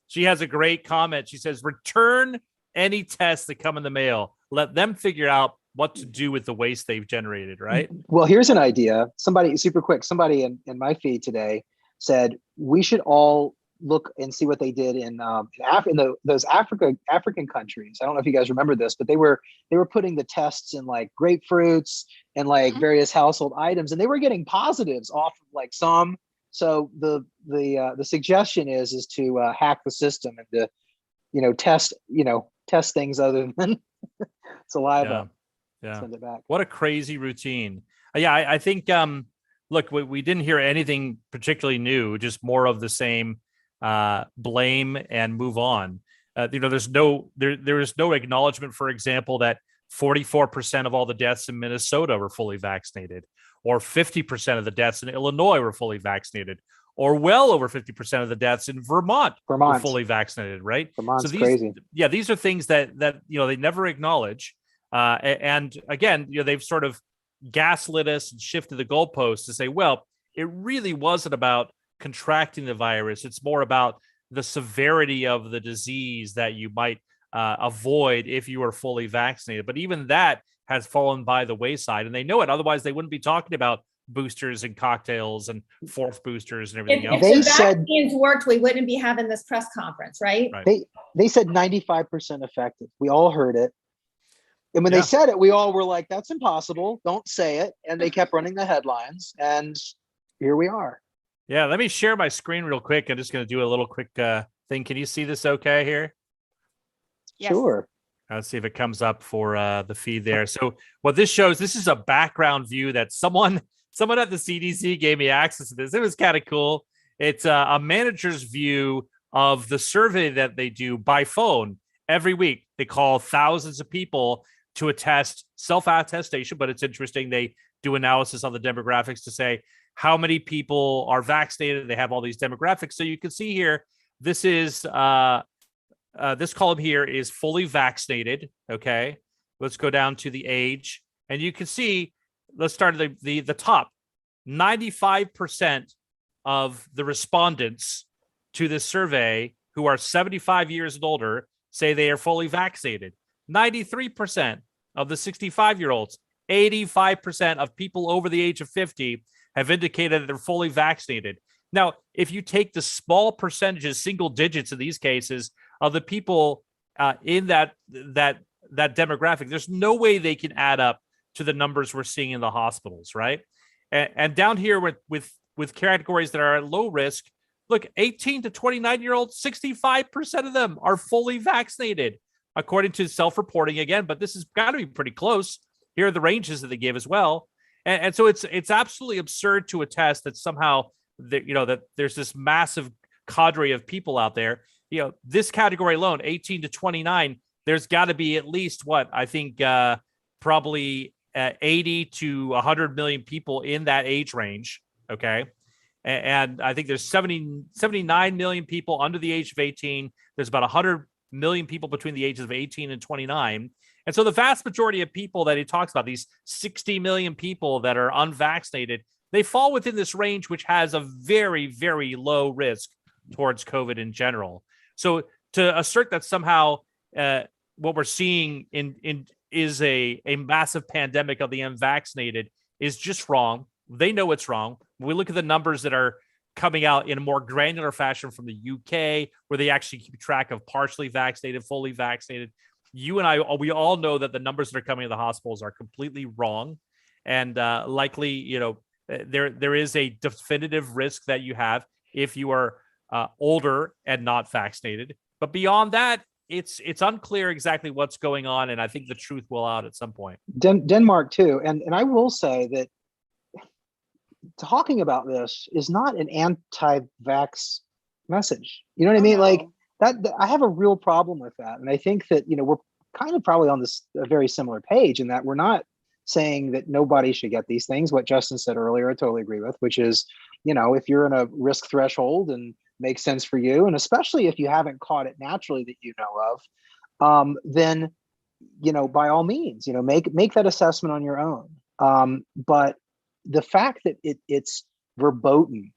B: she has a great comment. She says, return any tests that come in the mail. Let them figure out what to do with the waste they've generated, right?
A: Well, here's an idea. Somebody in my feed today said, we should all look and see what they did in those African countries. I don't know if you guys remember this, but they were putting the tests in like grapefruits and like various household items, and they were getting positives off of like some. So the suggestion is to hack the system and to test things other than saliva.
B: Yeah.
A: Send it back.
B: What a crazy routine. I think look, we didn't hear anything particularly new, just more of the same. Blame and move on. There is no acknowledgement, for example, that 44% of all the deaths in Minnesota were fully vaccinated, or 50% of the deaths in Illinois were fully vaccinated, or well over 50% of the deaths in Vermont were fully vaccinated. Right?
A: Vermont's crazy.
B: Yeah, these are things that they never acknowledge. And again, they've sort of gaslit us and shifted the goalposts to say, well, it really wasn't about contracting the virus. It's more about the severity of the disease that you might avoid if you were fully vaccinated. But even that has fallen by the wayside, and they know it. Otherwise, they wouldn't be talking about boosters and cocktails and fourth boosters and everything else.
E: If the vaccines worked, we wouldn't be having this press conference, right?
A: They said 95% effective. We all heard it. And when they said it, we all were like, that's impossible. Don't say it. And they kept running the headlines. And here we are.
B: Yeah, let me share my screen real quick. I'm just going to do a little quick thing. Can you see this okay here?
D: Yes.
A: Sure.
B: Let's see if it comes up for the feed there. So what this shows, this is a background view that someone at the CDC gave me access to this. It was kind of cool. It's a manager's view of the survey that they do by phone every week. They call thousands of people to attest, self-attestation, but it's interesting. They do analysis on the demographics to say how many people are vaccinated. They have all these demographics. So you can see here, this is this column here is fully vaccinated. Okay, let's go down to the age, and you can see. Let's start at the top. 95% of the respondents to this survey who are 75 years and older say they are fully vaccinated. 93% of the 65-year-olds, 85% of people over the age of 50 have indicated that they're fully vaccinated. Now, if you take the small percentages, single digits in these cases, of the people in that demographic, there's no way they can add up to the numbers we're seeing in the hospitals, right? And down here with categories that are at low risk, look, 18 to 29-year-olds, 65% of them are fully vaccinated, according to self-reporting again, but this has got to be pretty close. Here are the ranges that they give as well. And so it's absolutely absurd to attest that somehow that there's this massive cadre of people out there. This category alone, 18 to 29, there's got to be at least probably 80 to 100 million people in that age range. Okay. And I think there's 79 million people under the age of 18. There's about 100 million people between the ages of 18 and 29. And so the vast majority of people that he talks about, these 60 million people that are unvaccinated, they fall within this range, which has a very, very low risk towards COVID in general. So to assert that somehow what we're seeing is a massive pandemic of the unvaccinated is just wrong. They know it's wrong. When we look at the numbers that are coming out in a more granular fashion from the UK, where they actually keep track of partially vaccinated, fully vaccinated, you and I, we all know that the numbers that are coming to the hospitals are completely wrong. And likely, there is a definitive risk that you have if you are older and not vaccinated. But beyond that, it's unclear exactly what's going on. And I think the truth will out at some point.
A: Denmark too. And I will say that talking about this is not an anti-vax message. You know what I mean?
D: no.
A: Like that, I have a real problem with that. And I think that, we're kind of probably on a very similar page in that we're not saying that nobody should get these things. What Justin said earlier, I totally agree with, which is, if you're in a risk threshold and makes sense for you, and especially if you haven't caught it naturally that you know of, then, by all means, make that assessment on your own. But the fact that it's verboten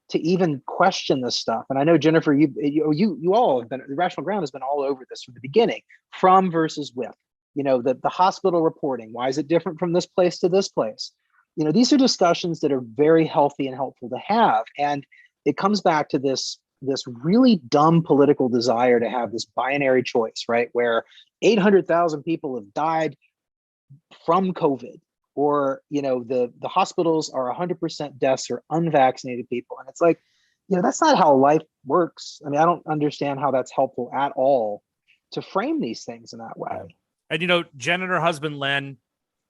A: to even question this stuff, and I know Jennifer, you all have been, the Rational Ground has been all over this from the beginning, from versus with, the hospital reporting. Why is it different from this place to this place? These are discussions that are very healthy and helpful to have, and it comes back to this really dumb political desire to have this binary choice, right? Where 800,000 people have died from COVID, or, the hospitals are 100% deaths or unvaccinated people. And it's like, that's not how life works. I mean, I don't understand how that's helpful at all to frame these things in that way.
B: And, Jen and her husband, Len,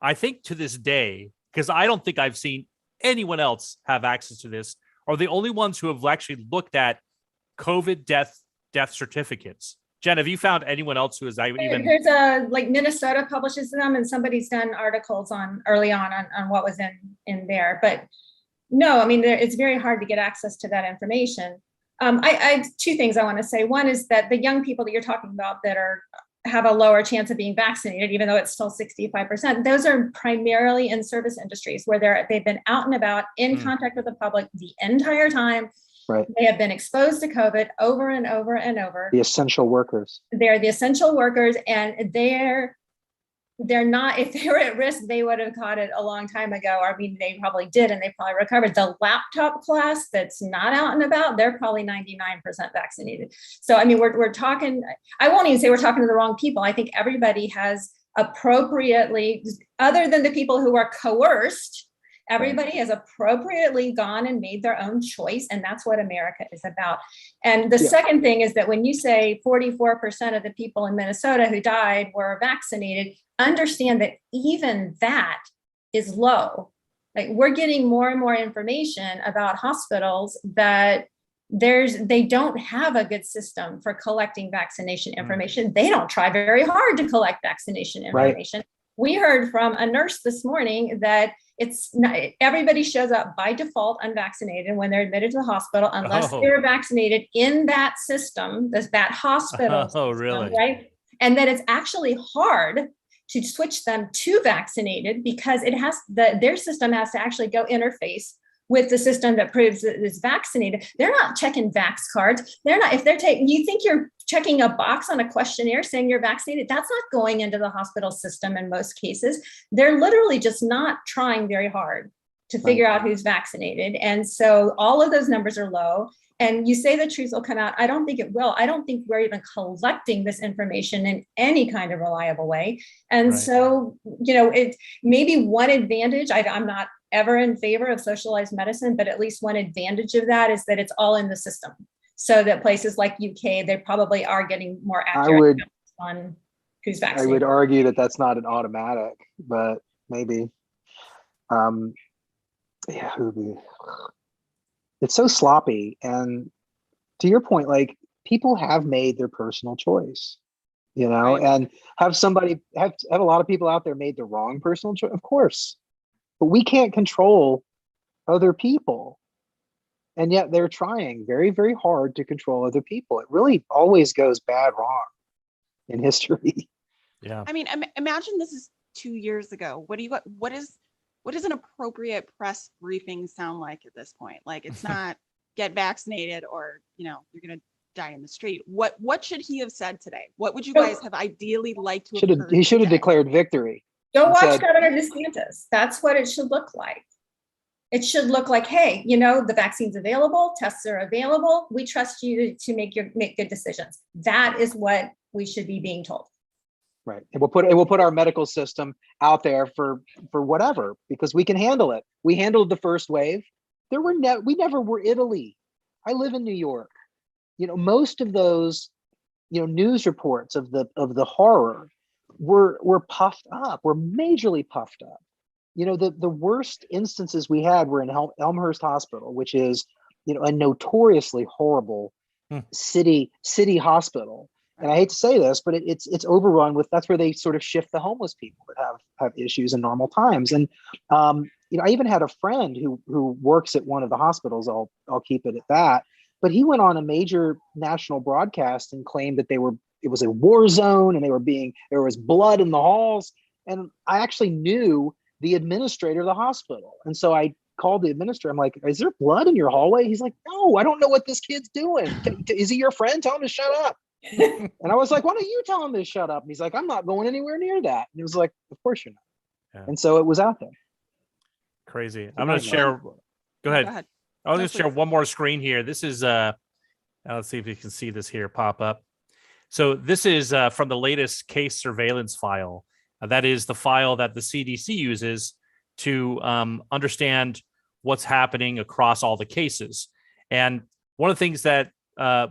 B: I think to this day, because I don't think I've seen anyone else have access to this, are the only ones who have actually looked at COVID death certificates. Jen, have you found anyone else who has even?
E: There's Minnesota publishes them, and somebody's done articles early on what was in there. But no, I mean, it's very hard to get access to that information. I two things I want to say. One is that the young people that you're talking about that have a lower chance of being vaccinated, even though it's still 65%, those are primarily in service industries where they've been out and about in contact with the public the entire time.
A: Right.
E: They have been exposed to COVID over and over and over.
A: The essential workers.
E: They're the essential workers, and they're not, if they were at risk, they would have caught it a long time ago. I mean, they probably did, and they probably recovered. The laptop class that's not out and about, they're probably 99% vaccinated. So, I mean, we're talking, I won't even say we're talking to the wrong people. I think everybody has appropriately, other than the people who are coerced, everybody has appropriately gone and made their own choice. And that's what America is about. And the second thing is that when you say 44% of the people in Minnesota who died were vaccinated, understand that even that is low. Like, we're getting more and more information about hospitals that they don't have a good system for collecting vaccination information. They don't try very hard to collect vaccination information. Right. We heard from a nurse this morning that it's not, everybody shows up by default unvaccinated when they're admitted to the hospital, unless they're vaccinated in that system, that hospital system,
B: really?
E: Right? And that it's actually hard to switch them to vaccinated because their system has to actually go interface with the system that proves that it's vaccinated. They're not checking vax cards. They're not, if they're taking, you think you're checking a box on a questionnaire saying you're vaccinated, that's not going into the hospital system in most cases. They're literally just not trying very hard to figure out who's vaccinated. And so all of those numbers are low. And you say the truth will come out. I don't think it will. I don't think we're even collecting this information in any kind of reliable way. And so, it maybe one advantage, I'm not ever in favor of socialized medicine, but at least one advantage of that is that it's all in the system. So that places like UK, they probably are getting more accurate on who's vaccinated.
A: I would argue that that's not an automatic, but maybe. It's so sloppy. And to your point, like, people have made their personal choice, and have a lot of people out there made the wrong personal choice, of course, but we can't control other people. And yet they're trying very, very hard to control other people. It really always goes bad wrong in history.
B: Yeah.
D: I mean, imagine this is 2 years ago. What does an appropriate press briefing sound like at this point? Like, it's not get vaccinated or, you're going to die in the street. What should he have said today? What would you guys have ideally liked to have heard?
A: He should have declared victory.
E: Go watch Governor DeSantis. That's what it should look like. It should look like, hey, the vaccine's available, tests are available. We trust you to make good decisions. That is what we should be being told.
A: Right. It will put our medical system out there for whatever, because we can handle it. We handled the first wave. We never were Italy. I live in New York. Most of those, news reports of the horror were puffed up, were majorly puffed up. The worst instances we had were in Elmhurst Hospital, which is, a notoriously horrible city hospital. And I hate to say this, but it's overrun with, that's where they sort of shift the homeless people that have issues in normal times. And I even had a friend who works at one of the hospitals. I'll keep it at that. But he went on a major national broadcast and claimed that it was a war zone and there was blood in the halls. And I actually knew the administrator of the hospital. And so I called the administrator. I'm like, is there blood in your hallway? He's like, no, I don't know what this kid's doing. Is he your friend? Tell him to shut up. And I was like, why don't you tell him to shut up? And he's like, I'm not going anywhere near that. And he was like, of course you're not. Yeah. And so it was out there.
B: Crazy. I'm going to share. Go ahead. I'll just share one more screen here. This is, let's see if you can see this here pop up. So this is from the latest case surveillance file. That is the file that the CDC uses to understand what's happening across all the cases. And one of the things that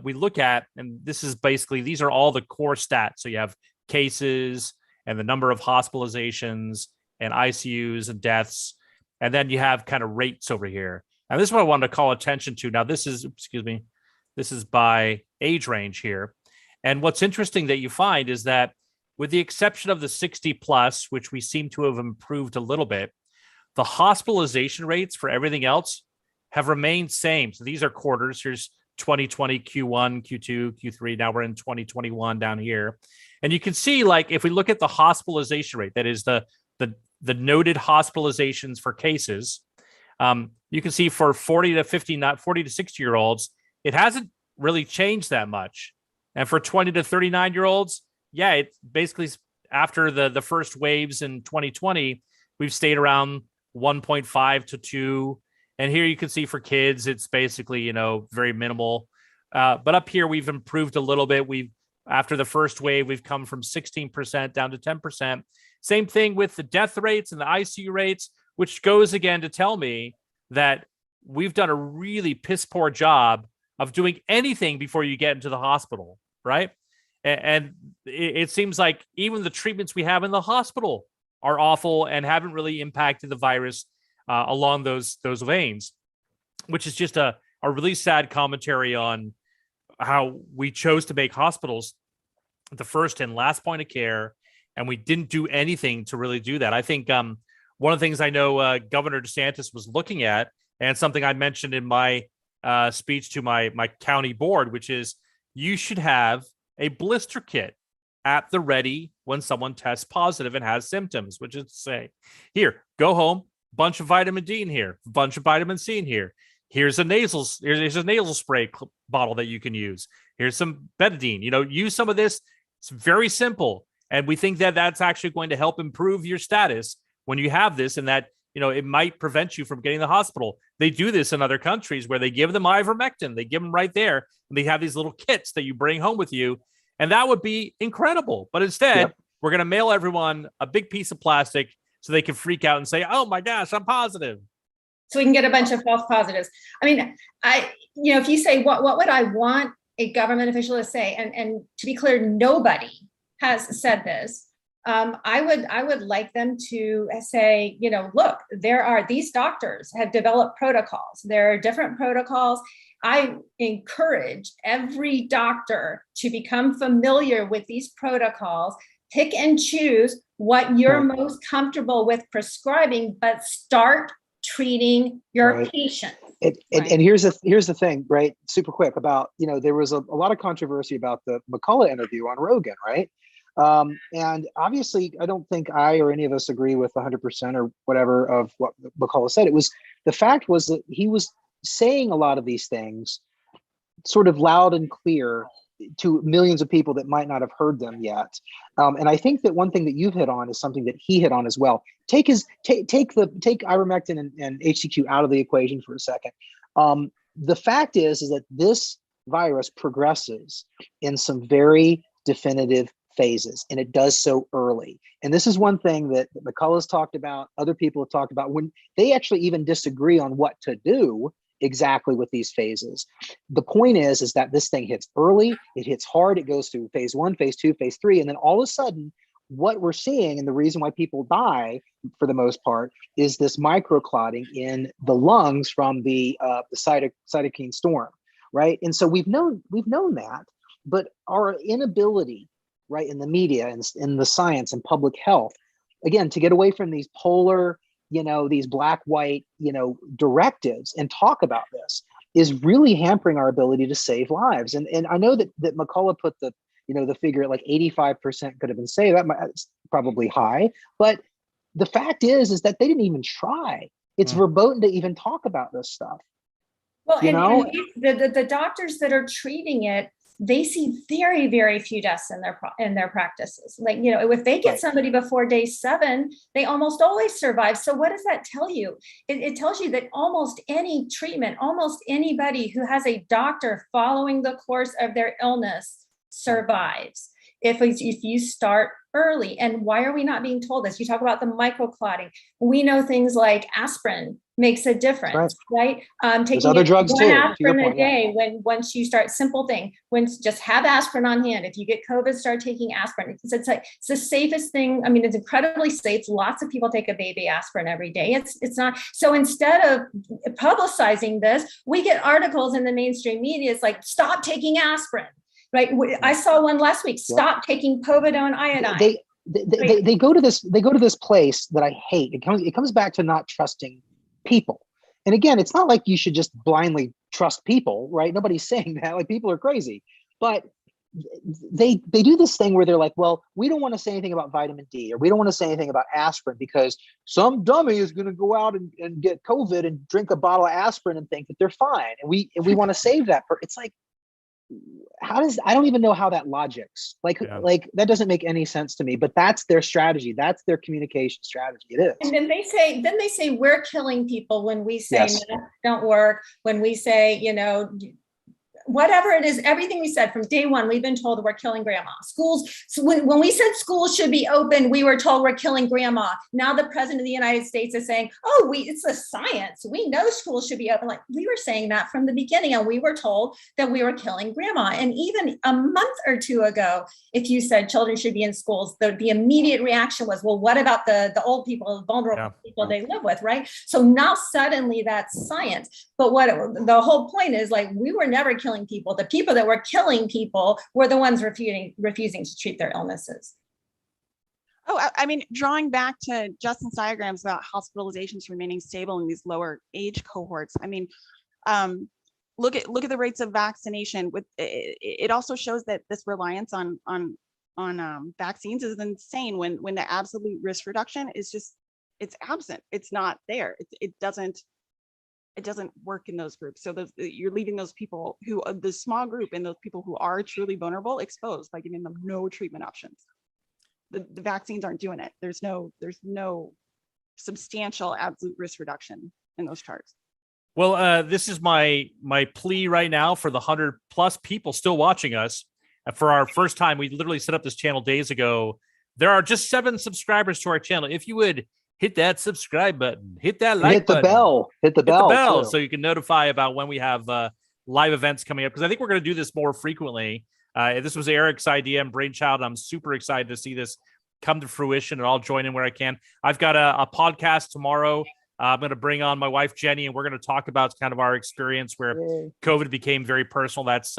B: we look at, and this is basically, these are all the core stats. So you have cases and the number of hospitalizations and ICUs and deaths. And then you have kind of rates over here. And this is what I wanted to call attention to. Now, this is by age range here. And what's interesting that you find is that with the exception of the 60 plus, which we seem to have improved a little bit, the hospitalization rates for everything else have remained same. So these are quarters. Here's 2020, Q1, Q2, Q3. Now we're in 2021 down here. And you can see, like, if we look at the hospitalization rate, that is the noted hospitalizations for cases, you can see for 40 to 60-year-olds, it hasn't really changed that much. And for 20 to 39-year-olds, yeah, it's basically after the first waves in 2020, we've stayed around 1.5 to 2. And here you can see for kids, it's basically, very minimal. But up here, we've improved a little bit. After the first wave, we've come from 16% down to 10%. Same thing with the death rates and the ICU rates, which goes again to tell me that we've done a really piss poor job of doing anything before you get into the hospital, right? And it seems like even the treatments we have in the hospital are awful and haven't really impacted the virus along those veins, which is just a a really sad commentary on how we chose to make hospitals the first and last point of care, and we didn't do anything to really do that. I think one of the things I know Governor DeSantis was looking at, and something I mentioned in my speech to my county board, which is you should have a blister kit at the ready when someone tests positive and has symptoms, which is to say, here, go home, bunch of vitamin D in here, bunch of vitamin C in here. Here's a nasal spray bottle that you can use. Here's some betadine. Use some of this. It's very simple. And we think that that's actually going to help improve your status when you have this, and that, it might prevent you from getting to the hospital. They do this in other countries where they give them ivermectin. They give them right there, and they have these little kits that you bring home with you. And that would be incredible. But instead, we're going to mail everyone a big piece of plastic so they can freak out and say, oh my gosh, I'm positive.
E: So we can get a bunch of false positives. I mean, if you say, what would I want a government official to say? And to be clear, nobody has said this. I would like them to say, look, these doctors have developed protocols. There are different protocols. I encourage every doctor to become familiar with these protocols, pick and choose what you're most comfortable with prescribing, but start treating your patient.
A: And here's the thing, right? Super quick about, there was a lot of controversy about the McCullough interview on Rogan, right? And obviously, I don't think I or any of us agree with 100% or whatever of what McCullough said. The fact was that he was saying a lot of these things sort of loud and clear to millions of people that might not have heard them yet. And I think that one thing that you've hit on is something that he hit on as well. Take ivermectin and HCQ out of the equation for a second. The fact is that this virus progresses in some very definitive phases, and it does so early. And this is one thing that McCullough's talked about, other people have talked about, when they actually even disagree on what to do exactly with these phases. The point is that this thing hits early, it hits hard, it goes through phase 1, phase 2, phase 3, and then all of a sudden, what we're seeing, and the reason why people die for the most part, is this microclotting in the lungs from the cytokine storm, right? And so we've known that, but our inability, right, in the media and in the science and public health, again, to get away from these polar, these black-white, directives and talk about this is really hampering our ability to save lives. And I know that McCullough put the figure at like 85% could have been saved. That's probably high, but the fact is that they didn't even try. It's verboten to even talk about this stuff.
E: Well, and the doctors that are treating it, they see very, very few deaths in their practices. Like, if they get somebody before day 7, they almost always survive. So what does that tell you? It tells you that almost any treatment, almost anybody who has a doctor following the course of their illness survives if you start early. And why are we not being told this? You talk about the microclotting. We know things like aspirin makes a difference, right? Taking
A: other drugs
E: one
A: too,
E: aspirin a day, once you start, simple thing, just have aspirin on hand. If you get COVID, start taking aspirin. It's the safest thing. I mean, it's incredibly safe. Lots of people take a baby aspirin every day. It's not. So instead of publicizing this, we get articles in the mainstream media. It's like, stop taking aspirin. Right. I saw one last week. Stop taking povidone iodine.
A: They go to this place that I hate. It comes back to not trusting people. And again, it's not like you should just blindly trust people, right? Nobody's saying that. Like, people are crazy, but they do this thing where they're like, well, we don't want to say anything about vitamin D, or we don't want to say anything about aspirin because some dummy is going to go out and get COVID and drink a bottle of aspirin and think that they're fine. And we want to save that. It's like, I don't even know how that logics, like that doesn't make any sense to me, but that's their strategy. That's their communication strategy. It is.
E: And then they say we're killing people when we say masks don't work, when we say, whatever it is, everything we said from day one, we've been told that we're killing grandma. Schools, so when we said schools should be open, we were told we're killing grandma. Now the president of the United States is saying, oh, it's the science. We know schools should be open. Like, we were saying that from the beginning, and we were told that we were killing grandma. And even a month or two ago, if you said children should be in schools, the immediate reaction was, well, what about the old people, the vulnerable people they live with, right? So now suddenly that's science. But what the whole point is, like, we were never killing people. The people that were killing people were the ones refusing to treat their illnesses.
D: Oh, I mean, drawing back to Justin's diagrams about hospitalizations remaining stable in these lower age cohorts. I mean, look at the rates of vaccination. With it also shows that this reliance on vaccines is insane. When the absolute risk reduction is just, it's absent. It's not there. It doesn't work in those groups. So you're leaving those people who, the small group, and those people who are truly vulnerable, exposed by giving them no treatment options. The vaccines aren't doing it. There's no substantial absolute risk reduction in those charts.
B: Well, this is my plea right now for the 100+ people still watching us. For our first time, we literally set up this channel days ago. There are just 7 subscribers to our channel. If you would hit that subscribe button, hit that like button,
A: hit the bell,
B: so you can notify about when we have live events coming up. Because I think we're going to do this more frequently. This was Eric's idea and brainchild. I'm super excited to see this come to fruition, and I'll join in where I can. I've got a podcast tomorrow. I'm going to bring on my wife, Jenny, and we're going to talk about kind of our experience where COVID became very personal. That's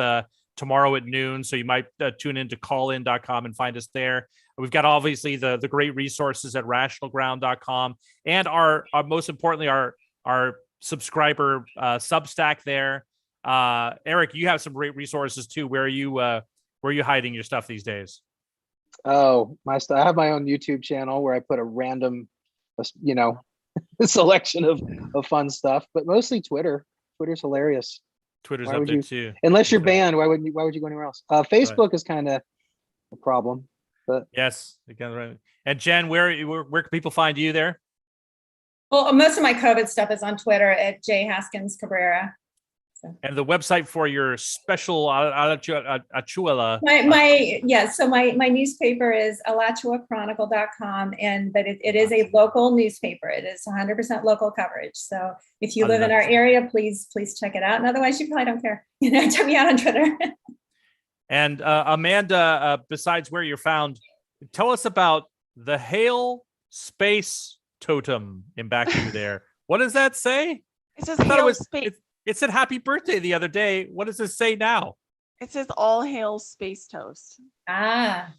B: tomorrow at noon. So you might tune into callin.com and find us there. We've got obviously the great resources at rationalground.com, and our most importantly, our subscriber Substack there. Eric, you have some great resources too. Where are you hiding your stuff these days?
A: Oh, I have my own YouTube channel where I put a random, selection of fun stuff, but mostly Twitter. Twitter's hilarious.
B: Twitter's up there too.
A: Unless you're banned, why would you go anywhere else? Facebook is kind of a problem. But
B: yes, and Jen, where can people find you there?
E: Well, most of my COVID stuff is on Twitter at J Haskins Cabrera. So.
B: And the website for your special Alachua.
E: So my newspaper is alachuachronicle.com, but it is a local newspaper. It is 100% local coverage. So if you live in our area, please check it out. And otherwise, you probably don't care. Check me out on Twitter.
B: And Amanda, besides where you're found, tell us about the Hail Space Totem in back of you there. What does that say?
D: It says Hail Space.
B: It said happy birthday the other day. What does it say now?
D: It says all hail space toast.
B: That's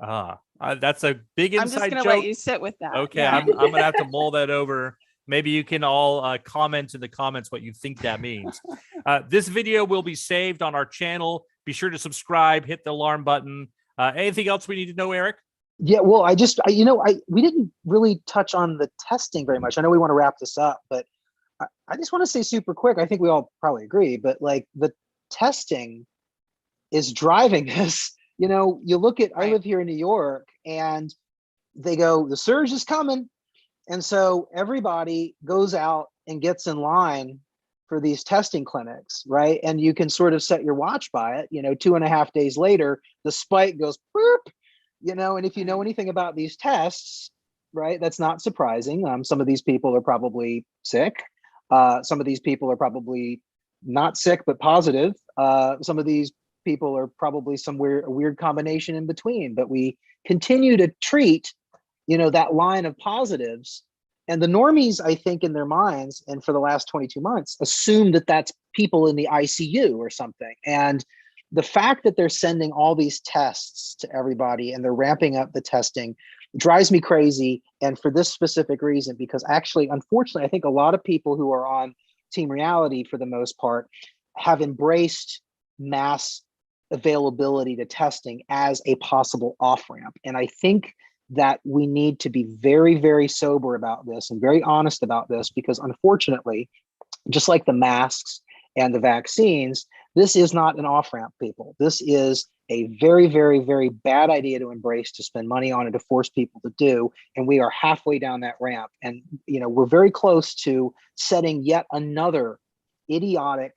B: a big inside joke.
D: I'm just going to let you sit with that.
B: Okay, yeah. I'm going to have to mull that over. Maybe you can all comment in the comments what you think that means. This video will be saved on our channel. Be sure to subscribe, hit the alarm button. Anything else we need to know, Eric?
A: Yeah, well, we didn't really touch on the testing very much. I know we want to wrap this up, but I just want to say super quick, I think we all probably agree, but like the testing is driving this. You look at, I live here in New York, and they go, the surge is coming. And so everybody goes out and gets in line for these testing clinics, right? And you can sort of set your watch by it, 2.5 days later, the spike goes, boop, and if you know anything about these tests, right, that's not surprising. Some of these people are probably sick. Some of these people are probably not sick, but positive. Some of these people are probably somewhere a weird combination in between, but we continue to treat, that line of positives. And the normies, I think, in their minds, and for the last 22 months, assume that that's people in the ICU or something. And the fact that they're sending all these tests to everybody and they're ramping up the testing drives me crazy. And for this specific reason, because actually, unfortunately, I think a lot of people who are on Team Reality, for the most part, have embraced mass availability to testing as a possible off-ramp. And I think that we need to be very, very sober about this and very honest about this, because unfortunately, just like the masks and the vaccines, this is not an off-ramp, people. This is a very, very, very bad idea to embrace, to spend money on, and to force people to do. And we are halfway down that ramp. And, we're very close to setting yet another idiotic,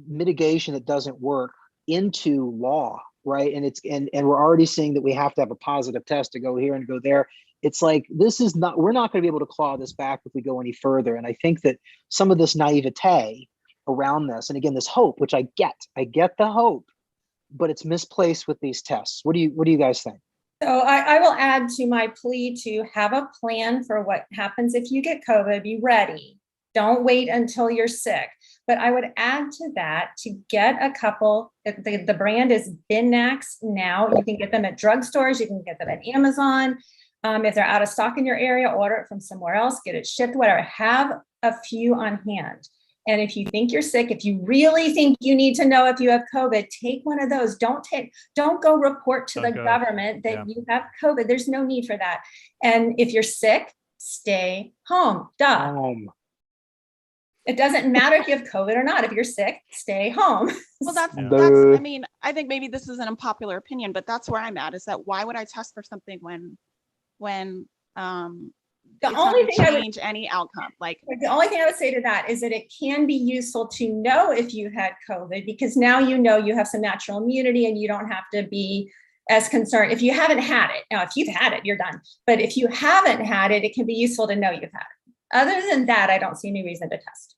A: mitigation that doesn't work into law, right? And and we're already seeing that we have to have a positive test to go here and go there. It's like, we're not going to be able to claw this back if we go any further. And I think that some of this naivete around this, and again, this hope, which I get the hope, but it's misplaced with these tests. What do you guys think?
E: So I will add to my plea to have a plan for what happens if you get COVID. Be ready. Don't wait until you're sick. But I would add to that to get a couple, the brand is Binax now. You can get them at drugstores. You can get them at Amazon. If they're out of stock in your area, order it from somewhere else, get it shipped, whatever. Have a few on hand. And if you think you're sick, if you really think you need to know if you have COVID, take one of those. Don't go report to the government that you have COVID. There's no need for that. And if you're sick, stay home. It doesn't matter if you have COVID or not. If you're sick, stay home.
D: Well, that's, I mean, I think maybe this is an unpopular opinion, but that's where I'm at, is that why would I test for something when
E: the only thing
D: change any outcome? Like,
E: the only thing I would say to that is that it can be useful to know if you had COVID, because now you know you have some natural immunity and you don't have to be as concerned if you haven't had it. Now, if you've had it, you're done. But if you haven't had it, it can be useful to know you've had it. Other than that, I don't see any reason to test.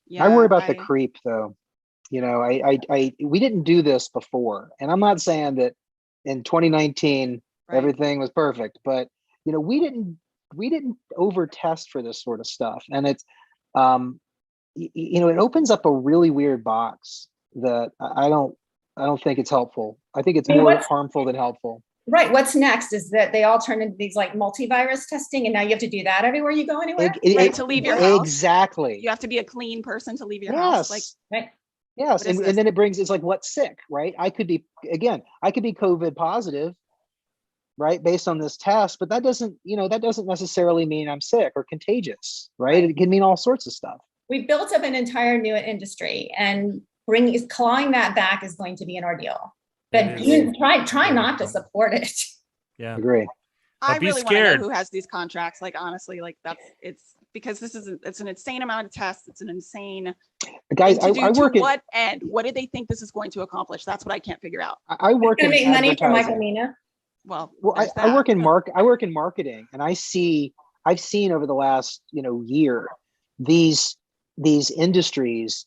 A: Yeah, I worry about the creep, though. You know, we didn't do this before, and I'm not saying that in 2019 everything was perfect, but you know, we didn't over test for this sort of stuff, and it's you know, it opens up a really weird box that I don't think it's helpful. I think it's more harmful than helpful.
E: Right. What's next is that they all turn into these like multivirus testing, and now you have to do that everywhere you go anywhere.
D: To leave your house.
A: Exactly.
D: You have to be a clean person to leave your house. Like,
E: right.
A: Yes, and then it's like, what's sick, right? I could be COVID positive, right, based on this test, but that doesn't necessarily mean I'm sick or contagious, right? It can mean all sorts of stuff.
E: We built up an entire new industry, and clawing that back is going to be an ordeal. But you try not to support it.
B: Yeah,
A: agree.
D: I really want to know who has these contracts. Like, honestly, like it's because it's an insane amount of tests. It's an insane.
A: Guys, I work
D: to what end? What do they think this is going to accomplish? That's what I can't figure out.
A: I work in
E: make money for Michael Mina.
D: Well,
A: I work in marketing, and I've seen over the last year these industries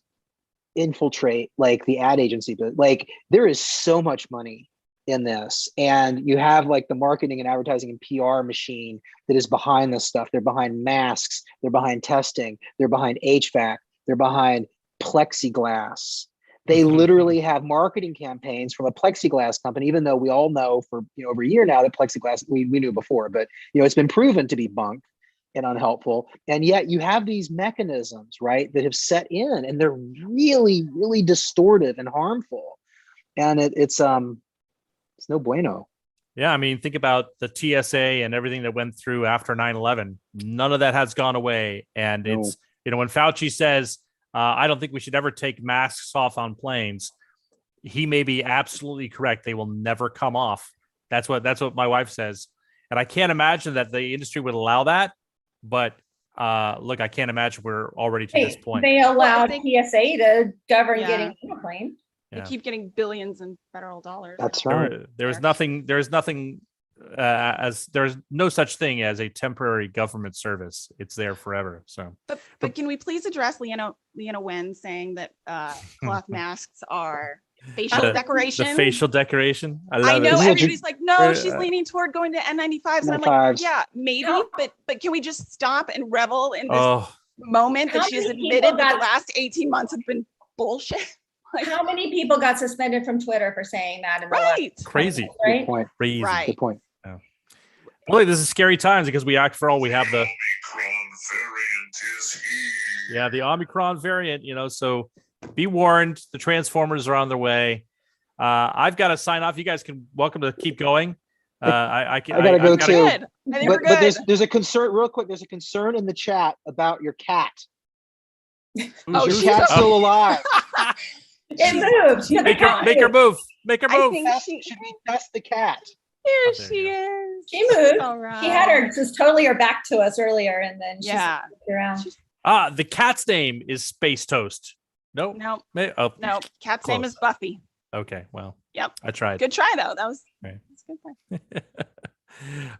A: infiltrate like the ad agency, but like there is so much money in this, and you have like the marketing and advertising and PR machine that is behind this stuff. They're behind masks, they're behind testing, they're behind HVAC, they're behind plexiglass. They literally have marketing campaigns from a plexiglass company, even though we all know for over a year now that plexiglass, we knew before, but it's been proven to be bunk and unhelpful. And yet you have these mechanisms, right, that have set in, and they're really, really distortive and harmful. And it's no bueno.
B: Yeah, I mean, think about the TSA and everything that went through after 9/11. None of that has gone away. And it's, when Fauci says, I don't think we should ever take masks off on planes, he may be absolutely correct. They will never come off. That's what my wife says. And I can't imagine that the industry would allow that. But look, I can't imagine we're already to this point.
E: They allowed TSA to govern getting on a plane.
D: They keep getting billions in federal dollars.
A: That's right.
B: There's no such thing as a temporary government service. It's there forever. So,
D: but can we please address Leana Wen saying that cloth masks are facial decoration?
B: The facial decoration.
D: I know everybody's like, no, she's leaning toward going to N95s, and I'm like, yeah, maybe, but can we just stop and revel in this moment that she has admitted that the last 18 months have been bullshit?
E: Like, how many people got suspended from Twitter for saying that?
B: Crazy.
E: Right?
A: Good point.
B: Crazy.
D: Right.
A: Good point.
B: Yeah. Really, this is scary times because we after all, we have the
M: Omicron variant is here.
B: Yeah, the Omicron variant, so be warned, the Transformers are on their way. I've got to sign off. You guys can welcome to keep going. I
A: gotta go too.
D: I think we're good.
A: But there's a concern, real quick. There's a concern in the chat about your cat.
B: Oh,
A: your cat's still alive.
E: It moved.
B: Make her move. Make her move.
A: Should we test the cat?
D: Here she is.
E: She moved.
D: All right.
E: She had her just totally her back to us earlier, and then she's around.
B: The cat's name is Space Toast. Nope.
D: Nope.
B: Oh,
D: Nope. Cat's name is
B: Close.
D: Buffy.
B: okay. Well,
D: Yep.
B: I tried.
D: Good try though. That was
B: Right.
D: that's a good try.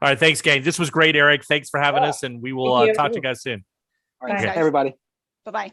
B: All right. Thanks, gang. This was great, Eric. Thanks for having
A: Yeah.
B: us, and we will
E: Thank you.
B: talk to you guys soon.
A: All right,
D: Thanks, guys.
A: everybody.
D: Bye-bye.